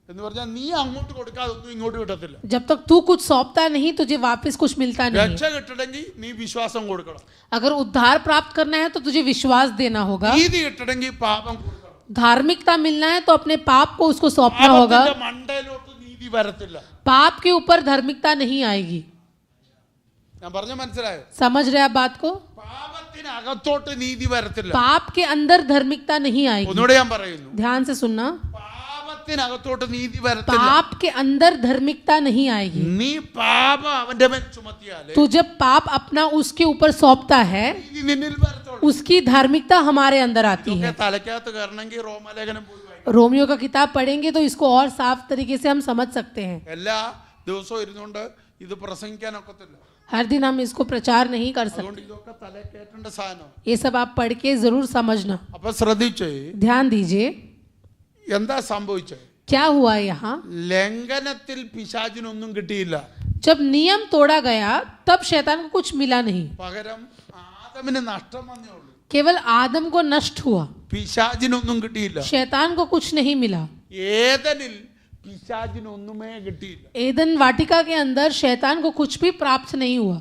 എന്ന് പറഞ്ഞാൽ നീ അങ്ങോട്ട് കൊടുക്കാതെ ഒന്നും ഇങ്ങോട്ട് കിട്ടത്തില്ല. जब तक तू कुछ सौंपता नहीं तुझे वापस कुछ मिलता नहीं। രക്ഷ കിട്ടണമെങ്കിൽ നീ വിശ്വാസം കൊടുക്കണം. अगर उद्धार प्राप्त करना है तो तुझे विश्वास देना होगा। നീതി കിട്ടണമെങ്കിൽ പാപം കൊടുക്കണം. धार्मिकता मिलना है तो अपने पाप को उसको सौंपना होगा। പാപത്തിന്റെ മണ്ടയിലോട്ട് നീതി വരത്തില്ല. पाप के ऊपर धार्मिकता नहीं आएगी। ഞാൻ പറഞ്ഞ മനസ്സിലായോ? समझ रहे आप बात को? പാപത്തിനകത്തോട്ട് നീതി വരത്തില്ല. पाप के अंदर धार्मिकता नहीं आएगी। ഒന്നുകൂടെ ഞാൻ പറയുന്നു, ध्यान से सुनना, പാപത്തിനകത്തോട്ട് നീതി വരത്തില്ല. पाप के अंदर धार्मिकता नहीं आएगी। നീ പാപം അവന്റെ മേൽ ചുമത്തിയാലേ तू जब पाप अपना उसके ऊपर सौंपता है നീതി നിന്നിൽ വരത്തുള്ളൂ. उसकी धार्मिकता हमारे अंदर आती ഇതൊക്കെ है। തലയ്ക്കകത്ത് കയറണമെങ്കിൽ റോമാലേഖനം പോയി വായിക്കണം. रोमियो का किताब पढ़ेंगे तो इसको और साफ तरीके से हम समझ सकते हैं। എല്ലാ ദിവസവും ഇരുന്നുകൊണ്ട് ഇത് പ്രസംഗിക്കാനൊക്കത്തില്ല. हर दिन हम इसको प्रचार नहीं कर सकते। അതുകൊണ്ട് ഇതൊക്കെ തലയിൽ കയറ്റേണ്ട സാധനം. ये सब आप पढ़ के जरूर समझना। അപ്പൊ ശ്രദ്ധിച്ചേ, ध्यान दीजिए, എന്താ സംഭവിച്ചത്? क्या हुआ यहाँ? ലംഘനത്തിൽ പിശാചിനൊന്നും കിട്ടിയില്ല. जब नियम तोड़ा गया तब शैतान को कुछ मिला नहीं, പകരം ആദമിന് നഷ്ടം വന്നേ ഉള്ളൂ. केवल आदम को नष्ट हुआ, പിശാചിനൊന്നും കിട്ടിയില്ല. शैतान को कुछ नहीं मिला. ഏദനിൽ പിശാചിനൊന്നുമേ കിട്ടിയില്ല. एदन वाटिका के अंदर शैतान को कुछ भी प्राप्त नहीं हुआ.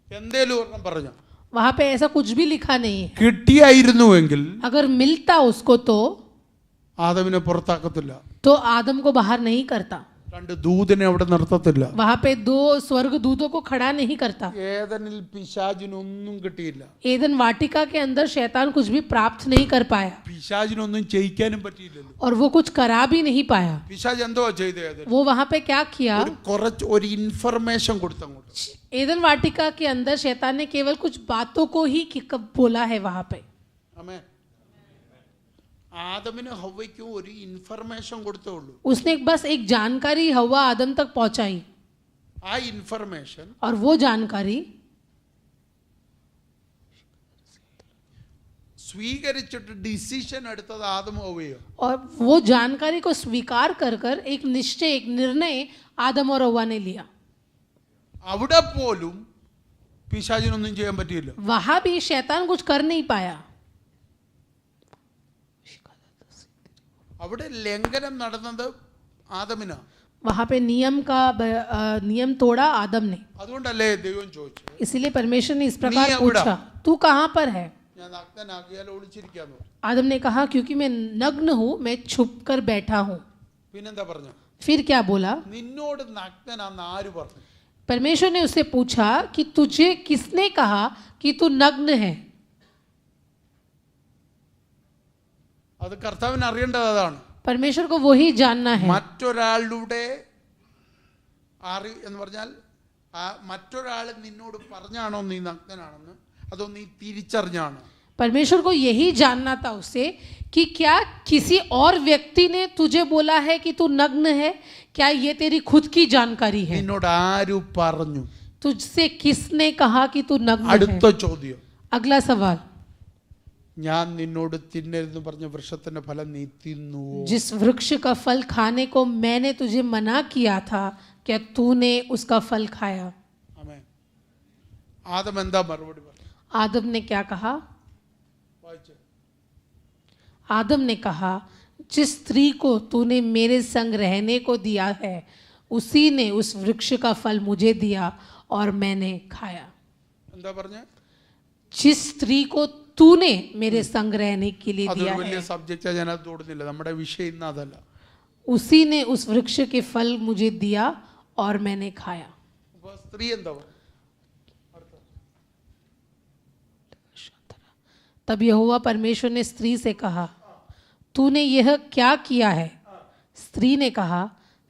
എന്തേലും ഒരെണ്ണം പറഞ്ഞു. वहां पे ऐसा कुछ भी लिखा नहीं है. കിട്ടിയായിരുന്നുവെങ്കിൽ अगर मिलता उसको ആദമിനെ പുറത്താക്കത്തില്ല. तो आदम को बाहर नहीं करता. രണ്ട് ദൂതനെ അവിടെ നിർത്തത്തില്ല. वहां पे 2 स्वर्ग दूतों को खड़ा नहीं करता. ഏദനിൽ പിശാചിനൊന്നും കിട്ടിയില്ല. एदन वाटिका के अंदर शैतान कुछ भी प्राप्त नहीं कर पाया പിശാചിനൊന്നും ചെയ്യിക്കാനും പറ്റിയില്ലല്ലോ. और वो कुछ करा भी नहीं पाया. പിശാച് എന്തോ ചെയ്തത്? वो वहां पे क्या किया? ഒരു ഇൻഫർമേഷൻ കൊടുത്തങ്ങോട്ട്. एदन वाटिका के अंदर शैतान ने केवल कुछ बातों को ही बोला है वहां पे. ആമേൻ. ആദമിനും ഹവ്വയ്ക്കും ഒരു ഇൻഫർമേഷൻ കൊടുത്തുള്ളൂ. उसने बस एक जानकारी हवा आदम तक पहुंचाई. ആ ഇൻഫർമേഷൻ और वो जानकारी സ്വീകരിച്ചിട്ട് ഡിസിഷൻ എടുത്തത് ആദം ഹവ്വയോ. और वो जानकारी को स्वीकार कर कर एक निश्चय, एक निर्णय आदम और हव्वा ने लिया. അവിടെ പോലും പിശാചിനൊന്നും ചെയ്യാൻ പറ്റിയില്ല. वहां भी शैतान कुछ कर नहीं पाया. അവിടെ ലംഘനം നടന്നത് ആദമിനാ. वहां पे नियम तोड़ा आदम ने. അതുകൊണ്ടല്ലേ ദൈവം ചോദിച്ചു, इसीलिए परमेश्वर ने इस प्रकार नहीं पूछा, तू कहाँ पर है? ഞാൻ നഗ്നനാകിയാൽ ഒളിച്ചിരിക്കാന്ന് പറഞ്ഞു. आदम ने कहा, क्योंकि मैं नग्न हूँ, मैं छुप कर बैठा हूँ. പിന്നെന്താ പറഞ്ഞു? फिर क्या बोला? നിന്നോട് നഗ്നനാന്ന് ആര് പറഞ്ഞു? परमेश्वर ने उससे पूछा कि तुझे किसने कहा कि तू नग्न है? അത് കർത്താവിന് അറിയേണ്ടത് അതാണ്. परमेश्वर को वही जानना है. മറ്റൊരാളുടെ എന്ന് പറഞ്ഞാൽ മറ്റൊരാൾ നിന്നോട് പറഞ്ഞാണോ നീ നഗ്നനാണെന്ന്, അതോ നീ തിരിച്ചറിഞ്ഞാണോ? परमेश्वर को यही जानना था उससे कि क्या किसी और व्यक्ति ने तुझे बोला है कि तू नग्न है, क्या ये तेरी खुद की जानकारी है? നിന്നോട് ആര് പറഞ്ഞു? तुझसे किसने कहा कि तू नग्न അടുത്ത है? ചോദ്യം. अगला सवाल, ഞാൻ നിന്നോട് തിന്നരുതെന്ന് പറഞ്ഞ വൃക്ഷത്തിന്റെ ഫലം നീ തിന്നുവോ? जिस वृक्ष का फल खाने को मैंने तुझे मना किया था, क्या तूने उसका फल खाया? ആമേൻ. ആദം എന്താ മറുപടി പറഞ്ഞു? आदम ने क्या कहा? വായിച്ചേ. आदम ने कहा, जिस स्त्री को तूने मेरे संग रहने को दिया है, उसी ने उस वृक्ष का फल मुझे दिया और मैंने खाया. എന്താ പറഞ്ഞേ? जिस स्त्री को तूने मेरे संग रहने के लिए दिया അതൊരു വലിയ है, സബ്ജക്റ്റാ, ഞാൻ അത് തോടുന്നില്ല. നമ്മുടെ വിഷയം ഇന്ന് അതല്ല. उसी ने उस वृक्ष के फल मुझे दिया और मैंने खाया. അപ്പൊ സ്ത്രീ എന്താ പറഞ്ഞു? तब यहोवा परमेश्वर ने स्त्री से कहा, तूने यह क्या किया है? स्त्री ने कहा,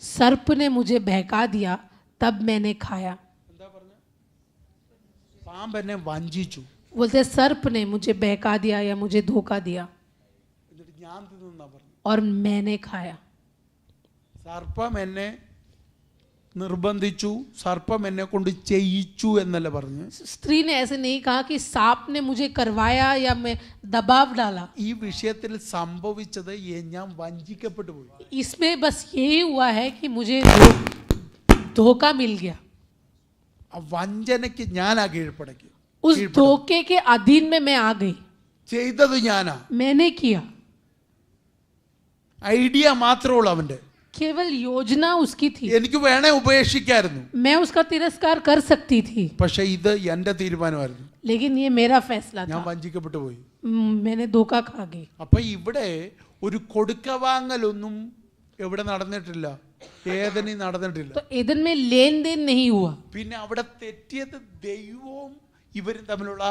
सर्प ने मुझे बहका दिया, तब मैंने खाया. എന്താ പറഞ്ഞേ? പാമ്പ് എന്നെ വഞ്ചിച്ചു, बोलते सर्प ने मुझे बहका दिया या मुझे धोखा दिया എന്നിട്ട് ഞാൻ തിന്നാ പറഞ്ഞു. और मैंने खाया. സർപ്പം എന്നെ നിർബന്ധിച്ചു, സർപ്പം എന്നെ കൊണ്ട് ചെയ്യിച്ചു എന്നല്ല പറഞ്ഞു. स्त्री ने ऐसे नहीं कहा कि सांप ने मुझे करवाया या मैं दबाव डाला. ഈ വിഷയത്തിൽ സംഭവിച്ചത് ഞാൻ വഞ്ചിക്കപ്പെട്ടു പോയി. इसमें बस यही हुआ है कि मुझे धोखा मिल गया. ആ വഞ്ചനയ്ക്ക് ഞാനാ കീഴ്പ്പടക്കി. उस धोखे के अधीन में मैं आ गई. ചെയ്തത് ഞാനാ. मैंने किया. ഐഡിയ മാത്രമേ ഉള്ളൂ അവന്റെ. केवल योजना उसकी थी. എനിക്ക് വേണേ ഉപേക്ഷിക്കായിരുന്നു. मैं उसका तिरस्कार कर सकती थी, പക്ഷെ ഇത് എന്റെ തീരുമാനമായിരുന്നു. लेकिन ये मेरा फैसला ഞാൻ था. വഞ്ചിക്കപ്പെട്ടു പോയി. मैंने धोखा खा गई. അപ്പൊ ഇവിടെ ഒരു കൊടുക്കവാങ്ങലൊന്നും എവിടെ നടന്നിട്ടില്ല, ഏദനി നടന്നിട്ടില്ല. तो एदन में लेन देन नहीं हुआ. പിന്നെ അവിടെ തെറ്റിയത് ദൈവവും ഇവരും തമ്മിലുള്ള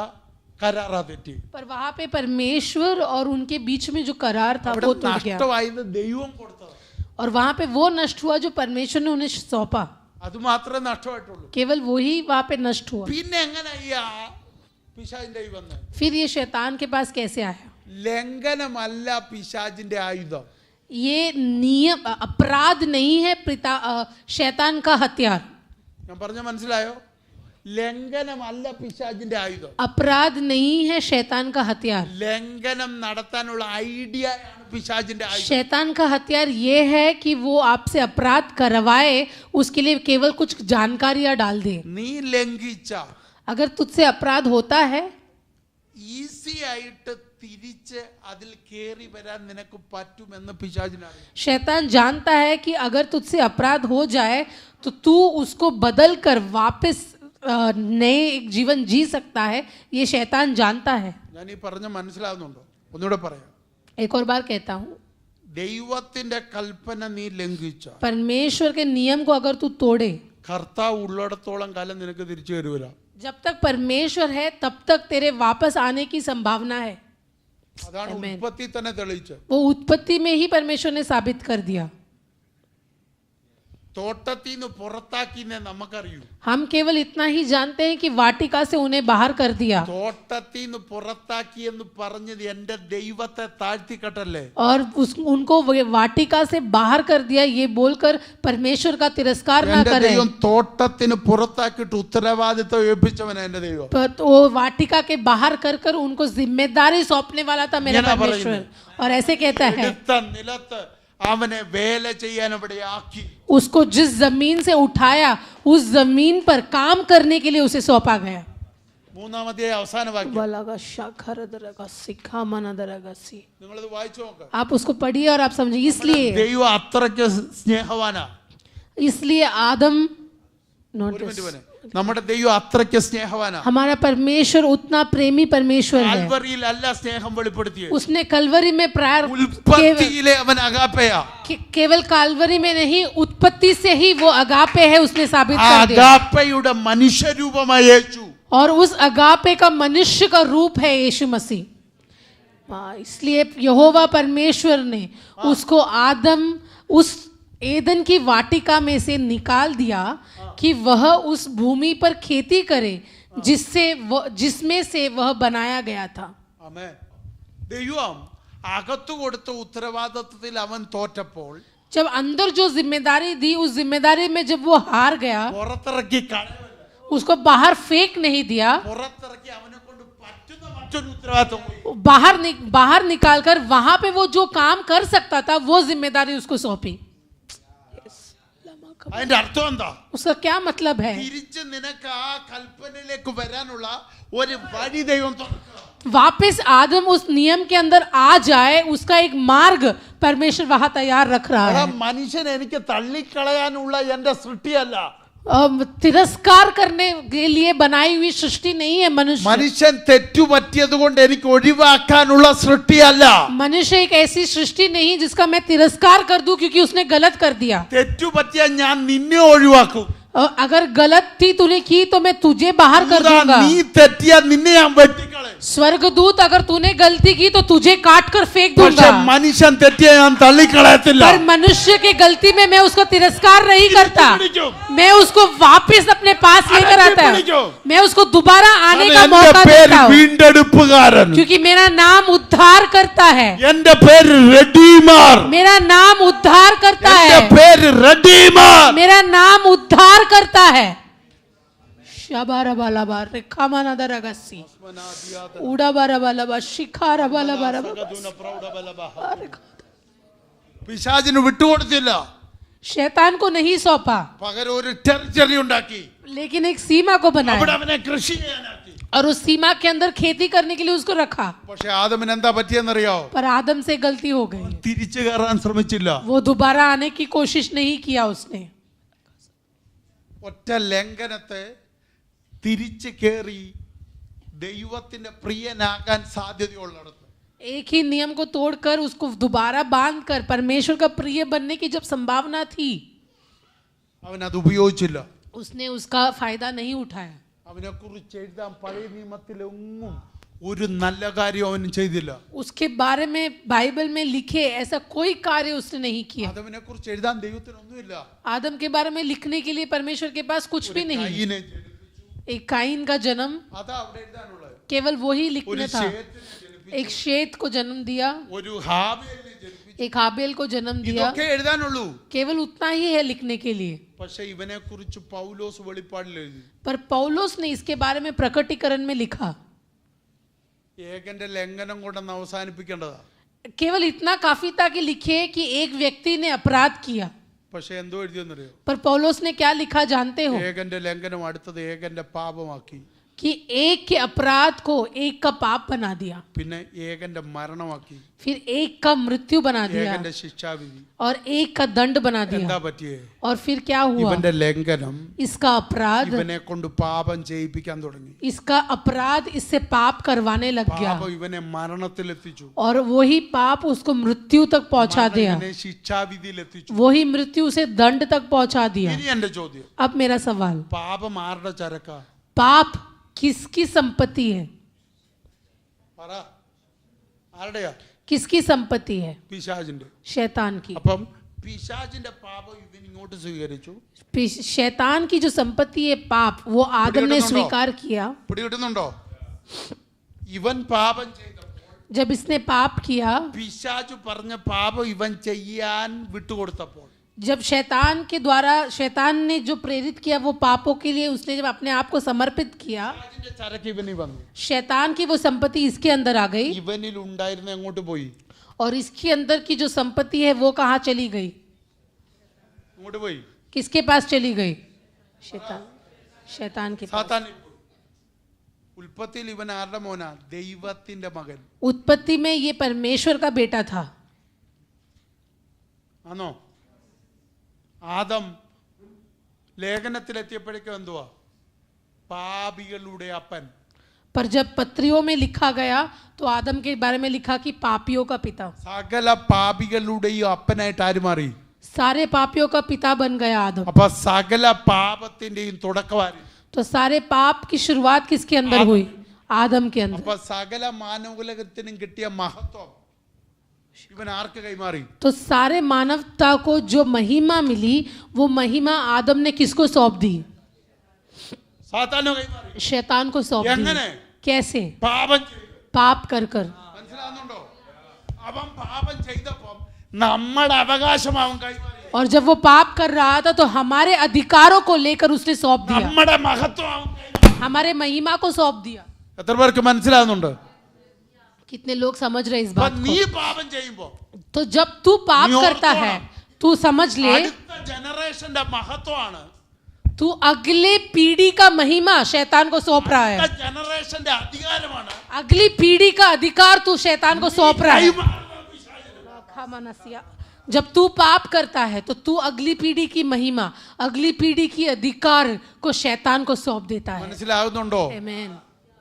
കരാറാ തെറ്റി. पर वहां पे परमेश्वर और उनके बीच में जो करार था അവിടെ वो टूट गया. നഷ്ടമായത് ദൈവം കൊടുത്തത്. और वहां पे वो नष्ट हुआ जो परमेश्वर ने उन्हें सौंपा. അത് മാത്രമേ നഷ്ടമായിട്ടുള്ളൂ. केवल वही वहां पे नष्ट हुआ. പിന്നെ എങ്ങനെ ഈ പിശാചിന്റെ കൈ വന്നത്? फिर ये शैतान के पास कैसे आया? ലംഘനമല്ല പിശാചിന്റെ ആയുധം. ये नियम अपराध नहीं है शैतान का हथियार. ഞാൻ പറഞ്ഞ മനസ്സിലായോ? ലംഘനമല്ല പിശാചിന്റെ ആയുധം. अपराध नहीं है शैतान का हथियार. ലംഘനം നടത്താനുള്ള ഐഡിയയാണ് പിശാചിന്റെ ആയുധം. शैतान का हथियार ये है कि वो आपसे अपराध करवाए, उसके लिए केवल कुछ जानकारियां डाल दे. നീ ലംഘിച്ച अगर तुझसे अपराध होता है, ഈസി ആയിട്ട് തിരിച്ച് അതിൽ കേറി വരാൻ നിനക്ക് പറ്റുമെന്ന് പിശാചിനറിയാം. शैतान जानता है कि अगर तुझसे अपराध हो जाए तो तू उसको बदल कर वापस नए एक जीवन जी सकता है. ये शैतान जानता है. ഞാൻ ഈ പറഞ്ഞ മനസ്സിലാവുന്നുണ്ടോ? ഒന്നുകൂടെ പറയാം. एक और बार कहता हूँ, ദൈവത്തിന്റെ കൽപ്പന നീ ലംഘിച്ച, परमेश्वर के नियम को अगर तू तोड़े, കർത്താവ് ഉള്ളിടത്തോളം കാലം നിനക്ക് തിരിച്ചു വരൂല. जब तक परमेश्वर है तब तक तेरे वापस आने की संभावना है. അതാണ് ഉൽപ്പത്തി തന്നെ തെളിയിച്ചത്. वो उत्पत्ति में ही परमेश्वर ने साबित कर दिया. തോട്ടത്തിൽ നിന്ന് പുറത്താക്കിനെ നമുക്കറിയൂ. हम केवल इतना ही जानते हैं कि वाटिका से उन्हें बाहर कर दिया. തോട്ടത്തിൽ നിന്ന് പുറത്താക്കി എന്ന് പറഞ്ഞത് എന്റെ ദൈവത്തെ താഴ്ത്തിക്കട്ടല്ലേ. और उनको वाटिका से बाहर कर दिया ये बोलकर परमेश्वर का तिरस्कार ना എന്റെ करें. ദൈവം തോട്ടത്തിന് പുറത്താക്കിയിട്ട് ഉത്തരവാദിത്വം ഏൽപ്പിച്ചവനാ എന്റെ ദൈവം. पर वो वाटिका के बाहर कर कर उनको जिम्मेदारी सौंपने वाला था मेरा ये ना परमेश्वर. और ऐसे कहता है, എടുത്ത നിലത്ത് അവനെ വേല ചെയ്യാൻ ഇവിടെ ആക്കി. उसको जिस जमीन से उठाया उस जमीन पर काम करने के लिए उसे सौंपा गया. മൂന്നാമത്തെ അവസാന വാക്യം നിങ്ങളത് വായിച്ചു നോക്ക്. आप उसको पढ़िए और आप समझिए. इसलिए ദൈവം അത്രയ്ക്ക് സ്നേഹവാനാ. इसलिए आदम ഒരു മിനിറ്റ് പോരെ. നമ്മുടെ ദൈവം അത്രയ്ക്ക് സ്നേഹവാനാ. हमारा परमेश्वर उतना प्रेमी परमेश्वर है. കാൽവറിയിൽ അല്ല സ്നേഹം വെളിപ്പെടുത്തിയത്. उसने कलवरी में प्रायर ഉൽപ്പത്തിയിലെ അവൻ അഗാപ്പയാ. केवल कालवरी में नहीं, उत्पत्ति से ही वो अगापे है उसने साबित ആ कर दिया. അഗാപ്പയുടെ മനുഷ്യരൂപമായ യേശു. और उस अगापे का मनुष्य का रूप है यीशु मसीह. इसलिए यहोवा परमेश्वर ने उसको आदम उस एदन की वाटिका में से निकाल दिया कि वह उस भूमि पर खेती करे जिसमें से वह बनाया गया था. ആമേൻ. ദൈവം അകത്തു കൊടുത്ത ഉത്തരവാദിത്വത്തിൽ അവൻ തോറ്റപ്പോൾ जब अंदर जो जिम्मेदारी दी उस जिम्मेदारी में जब वो हार गया, പുറത്തിറക്കി കളയല്ല. उसको बाहर फेंक नहीं दिया, പുറത്തിറക്കി അവനെ കൊണ്ട് പറ്റുന്ന മറ്റൊരു ഉത്തരവാദിത്വം കൊടുത്തു. बाहर निकालकर वहां पे वो जो काम कर सकता था वो जिम्मेदारी उसको सौंपी. അതിന്റെ അർത്ഥം എന്താ? उसका क्या मतलब है? തിരിച്ച് നിനക്ക് ആ കൽപ്പനയിലേക്ക് വരാനുള്ള ഒരു വഴി ദൈവം തുറക്കുക. वापस आदम उस नियम के अंदर आ जाए उसका एक मार्ग परमेश्वर वहां तैयार रख रहा ആ है. മനുഷ്യൻ എനിക്ക് തള്ളിക്കളയാനുള്ള എന്റെ സൃഷ്ടിയല്ല. तिरस्कार करने के लिए बनाई हुई सृष्टि नहीं है मनुष्य. മനുഷ്യൻ തെറ്റുപറ്റിയത് കൊണ്ട് എനിക്ക് ഒഴിവാക്കാനുള്ള സൃഷ്ടിയല്ല. मनुष्य एक ऐसी सृष्टि नहीं जिसका मैं तिरस्कार कर दूं क्योंकि उसने गलत कर दिया. തെറ്റുപറ്റിയ ഞാൻ നിന്നെ ഒഴിവാക്കും. अगर गलत थी तूने की तो मैं तुझे बाहर कर दूंगा. നീ തെറ്റിയ നിന്നെ ഞാൻ വെട്ടിക്കളയും. स्वर्गदूत अगर तूने गलती की तो तुझे काट कर फेंक പക്ഷെ दूंगा. മനുഷ്യൻ തെറ്റിയ ഞാൻ തള്ളിക്കളയത്തില്ല. पर मनुष्य की गलती में मैं उसको तिरस्कार नहीं करता. मैं उसको वापस अपने पास लेकर आता हूं. मैं उसको दोबारा आने का मौका देता हूं. വീണ്ടെടുപ്പുകാരൻ. क्योंकि मेरा नाम उद्धार करता है. എന്റെ പേര് റെഡീമർ. मेरा नाम उद्धार करता എന്റെ है. പേര് റെഡീമർ. मेरा नाम उद्धार करता है. शबारबालाबा रेखामानादरगसी उड़ाबारबालाबा शिखारबालाबारबा. പിശാചിന് വിട്ടുകൊടുത്തില്ല. शैतान को नहीं सौंपा പകരം ഒരു ടെറിറ്ററി ഉണ്ടാക്കി. लेकिन एक सीमा को അവിടെ बनाया അവനെ കൃഷി ചെയ്യാനാക്കി. और उस सीमा के अंदर खेती करने के लिए उसको रखा. പക്ഷെ ആദമിന് എന്താ പറ്റിയെന്നറിയോ? पर आदम से गलती हो गई. തിരിച്ചു കയറാൻ ശ്രമിച്ചില്ല. वो दोबारा आने की कोशिश नहीं किया उसने. ഒറ്റ ലംഘനത്തെ തിരിച്ചു കയറി ദൈവത്തിന്റെ പ്രിയനാകാൻ സാധ്യതയുള്ളിടത്ത് एक ही नियम को तोड़कर उसको दोबारा बांधकर परमेश्वर का प्रिय बनने की जब संभावना थी അവൻ അത് ഉപയോഗിച്ചില്ല. उसने उसका फायदा नहीं उठाया. അവനെ കുറിച്ച് എഴുതാൻ പഴയ നിയമത്തിലൊന്നും ഒരു നല്ല കാര്യം അവൻ ചെയ്തില്ല. उसके बारे में बाइबल में लिखे ऐसा कोई कार्य उसने नहीं किया. ആദമിനെ കുറിച്ച് എഴുതാൻ ദൈവത്തിനൊന്നുമില്ല. आदम के बारे में लिखने के लिए परमेश्वर के पास कुछ भी नहीं. കയ്യിനെ ജനിപ്പിച്ചു. एक काइन का जन्म അതാ അവിടെ എഴുതാനുള്ളത്. केवल वही ഒരു लिखना था. ശേത്തിനെ ജനിപ്പിച്ചു. एक शेत को जन्म दिया, ഒരു ഹാബേലിനെ ജനിപ്പിച്ചു. एक हाबेल को जन्म दिया. ഇതൊക്കെ എഴുതാനുള്ളൂ. केवल उतना ही है लिखने के लिए. പക്ഷെ ഇവനെ കുറിച്ച് പൗലോസ് വെളിപ്പാടിൽ എഴുതി. पर पौलुस ने इसके बारे में प्रकटीकरण में लिखा. ഏകന്റെ ലംഘനം കൊണ്ടൊന്ന് അവസാനിപ്പിക്കേണ്ടതാ. केवल इतना काफी था कि लिखे कि एक व्यक्ति ने अपराध किया. പക്ഷെ എന്തോ എഴുതിയെന്നറിയോ? पर पौलुस ने क्या लिखा जानते हो? ഏകന്റെ ലംഘനം അടുത്തത് ഏകന്റെ പാപമാക്കി. कि एक के अपराध को एक का पाप बना दिया, പിന്നെ ഏകന്റെ മരണമാക്കി, फिर एक का मृत्यु बना दिया ഏകന്റെ ശിക്ഷാവിധി. और एक का दंड बना दिया. എന്താ പറ്റിയേ? और फिर क्या हुआ? ഇവന്റെ ലംഘനം इसका अपराध, ഇവനെ കൊണ്ട് പാപം ചെയ്യിപ്പിക്കാൻ തുടങ്ങി. इसका अपराध इससे पाप करवाने लग गया പാപം ഇവനെ മരണത്തിലെത്തിച്ചു. और वही पाप उसको मृत्यु तक पहुंचा दिया, ഇവനെ ശിക്ഷാവിധിയിലെത്തിച്ചു. वही मृत्यु उसे दंड तक पहुंचा दिया. ഇനി എന്റെ ചോദ്യം, अब मेरा सवाल, പാപം ആരുടെ ചരക്കാ? पाप किसकी संपत्ति है? പറ, ആരുടെയാ? किसकी संपत्ति है? പിശാചിന്റെ. शैतान की. അപ്പം പിശാചിന്റെ പാപം ഇവൻ ഇങ്ങോട്ട് സ്വീകരിച്ചു. शैतान की जो संपत्ति है पाप, वो आदम ने स्वीकार किया. പിടികിട്ടുന്നുണ്ടോ? ഇവൻ പാപം ചെയ്തപ്പോൾ, जब इसने पाप किया, പിശാചു പറഞ്ഞ പാപം ഇവൻ ചെയ്യാൻ വിട്ടുകൊടുത്തപ്പോൾ, जब शैतान के द्वारा शैतान ने जो प्रेरित किया वो पापों के लिए, उसने जब अपने आप को समर्पित किया, പിശാചിന്റെ ചരക്ക് ഇവനിൽ വന്നു. शैतान की वो संपत्ति इसके अंदर आ गई ഇവനിൽ ഉണ്ടായിരുന്ന എങ്ങോട്ട് പോയി? और इसके अंदर की जो संपत्ति है वो कहाँ चली गई? എങ്ങോട്ട് പോയി? किसके पास चली गई? शैतान के पास. സാത്താനിൽ പോയി. ഉൽപ്പത്തിയിൽ ഇവൻ ആരുടെ മോനാ? ദൈവത്തിന്റെ മകൻ. उत्पत्ति में ये परमेश्वर का बेटा था. ആണോ? ആദം ലേഖനത്തിലെത്തിയപ്പോഴേക്കും എന്തുവാ? പാപികളുടെ അപ്പൻ. पर जब पत्रियों में लिखा गया तो आदम के बारे में लिखा कि पापियों का पिता. സകല പാപികളുടെയും അപ്പനായിട്ട് ആര് മാറി? सारे पापियों का पिता बन गया आदम. അപ്പൊ സകല പാപത്തിന്റെയും തുടക്കമാരി. तो सारे पाप की शुरुआत किसके अंदर हुई? आदम के अंदर. അപ്പൊ സകല മാനവകുലത്തിനും കിട്ടിയ മഹത്വം ഇവൻ ആർക്ക് കൈമാറി? तो सारे मानवता को जो महिमा मिली वो महिमा आदम ने किसको सौंप दी? സാത്താനോ കൈമാറി? शैतान को सौंप दी. എങ്ങനെ? कैसे? പാപം ചെയ്തു. पाप कर कर. മനസ്സിലാകുന്നുണ്ടോ? അവൻ പാപം ചെയ്തപ്പോൾ നമ്മുടെ അവകാശം അവൻ കൈമാറി. और जब वो पाप कर रहा था तो हमारे अधिकारों को लेकर उसने सौंप दिया, നമ്മുടെ മഹത്വം അവൻ കൈമാറി. हमारे महिमा को सौंप दिया. എത്ര പേർക്ക് മനസ്സിലാകുന്നുണ്ട്? कितने लोग समझ रहे इस അപ്പൊ बात നീ को? പാപം ചെയ്യുമ്പോ तो जब तू पाप नहीं करता और है, तू समझ ले, അടുത്ത ജനറേഷന്റെ മഹത്വമാണ്, तू अगले पीढ़ी का महिमा शैतान को सौंप रहा है. അടുത്ത ജനറേഷന്റെ അധികാരമാണ് अगली पीढ़ी का अधिकार तू शैतान को सौंप रहा है. जब तू पाप करता है तो तू अगली पीढ़ी की महिमा, अगली पीढ़ी की अधिकार को शैतान को सौंप देता है. മനസ്സിലാകുന്നുണ്ടോ? आमीन.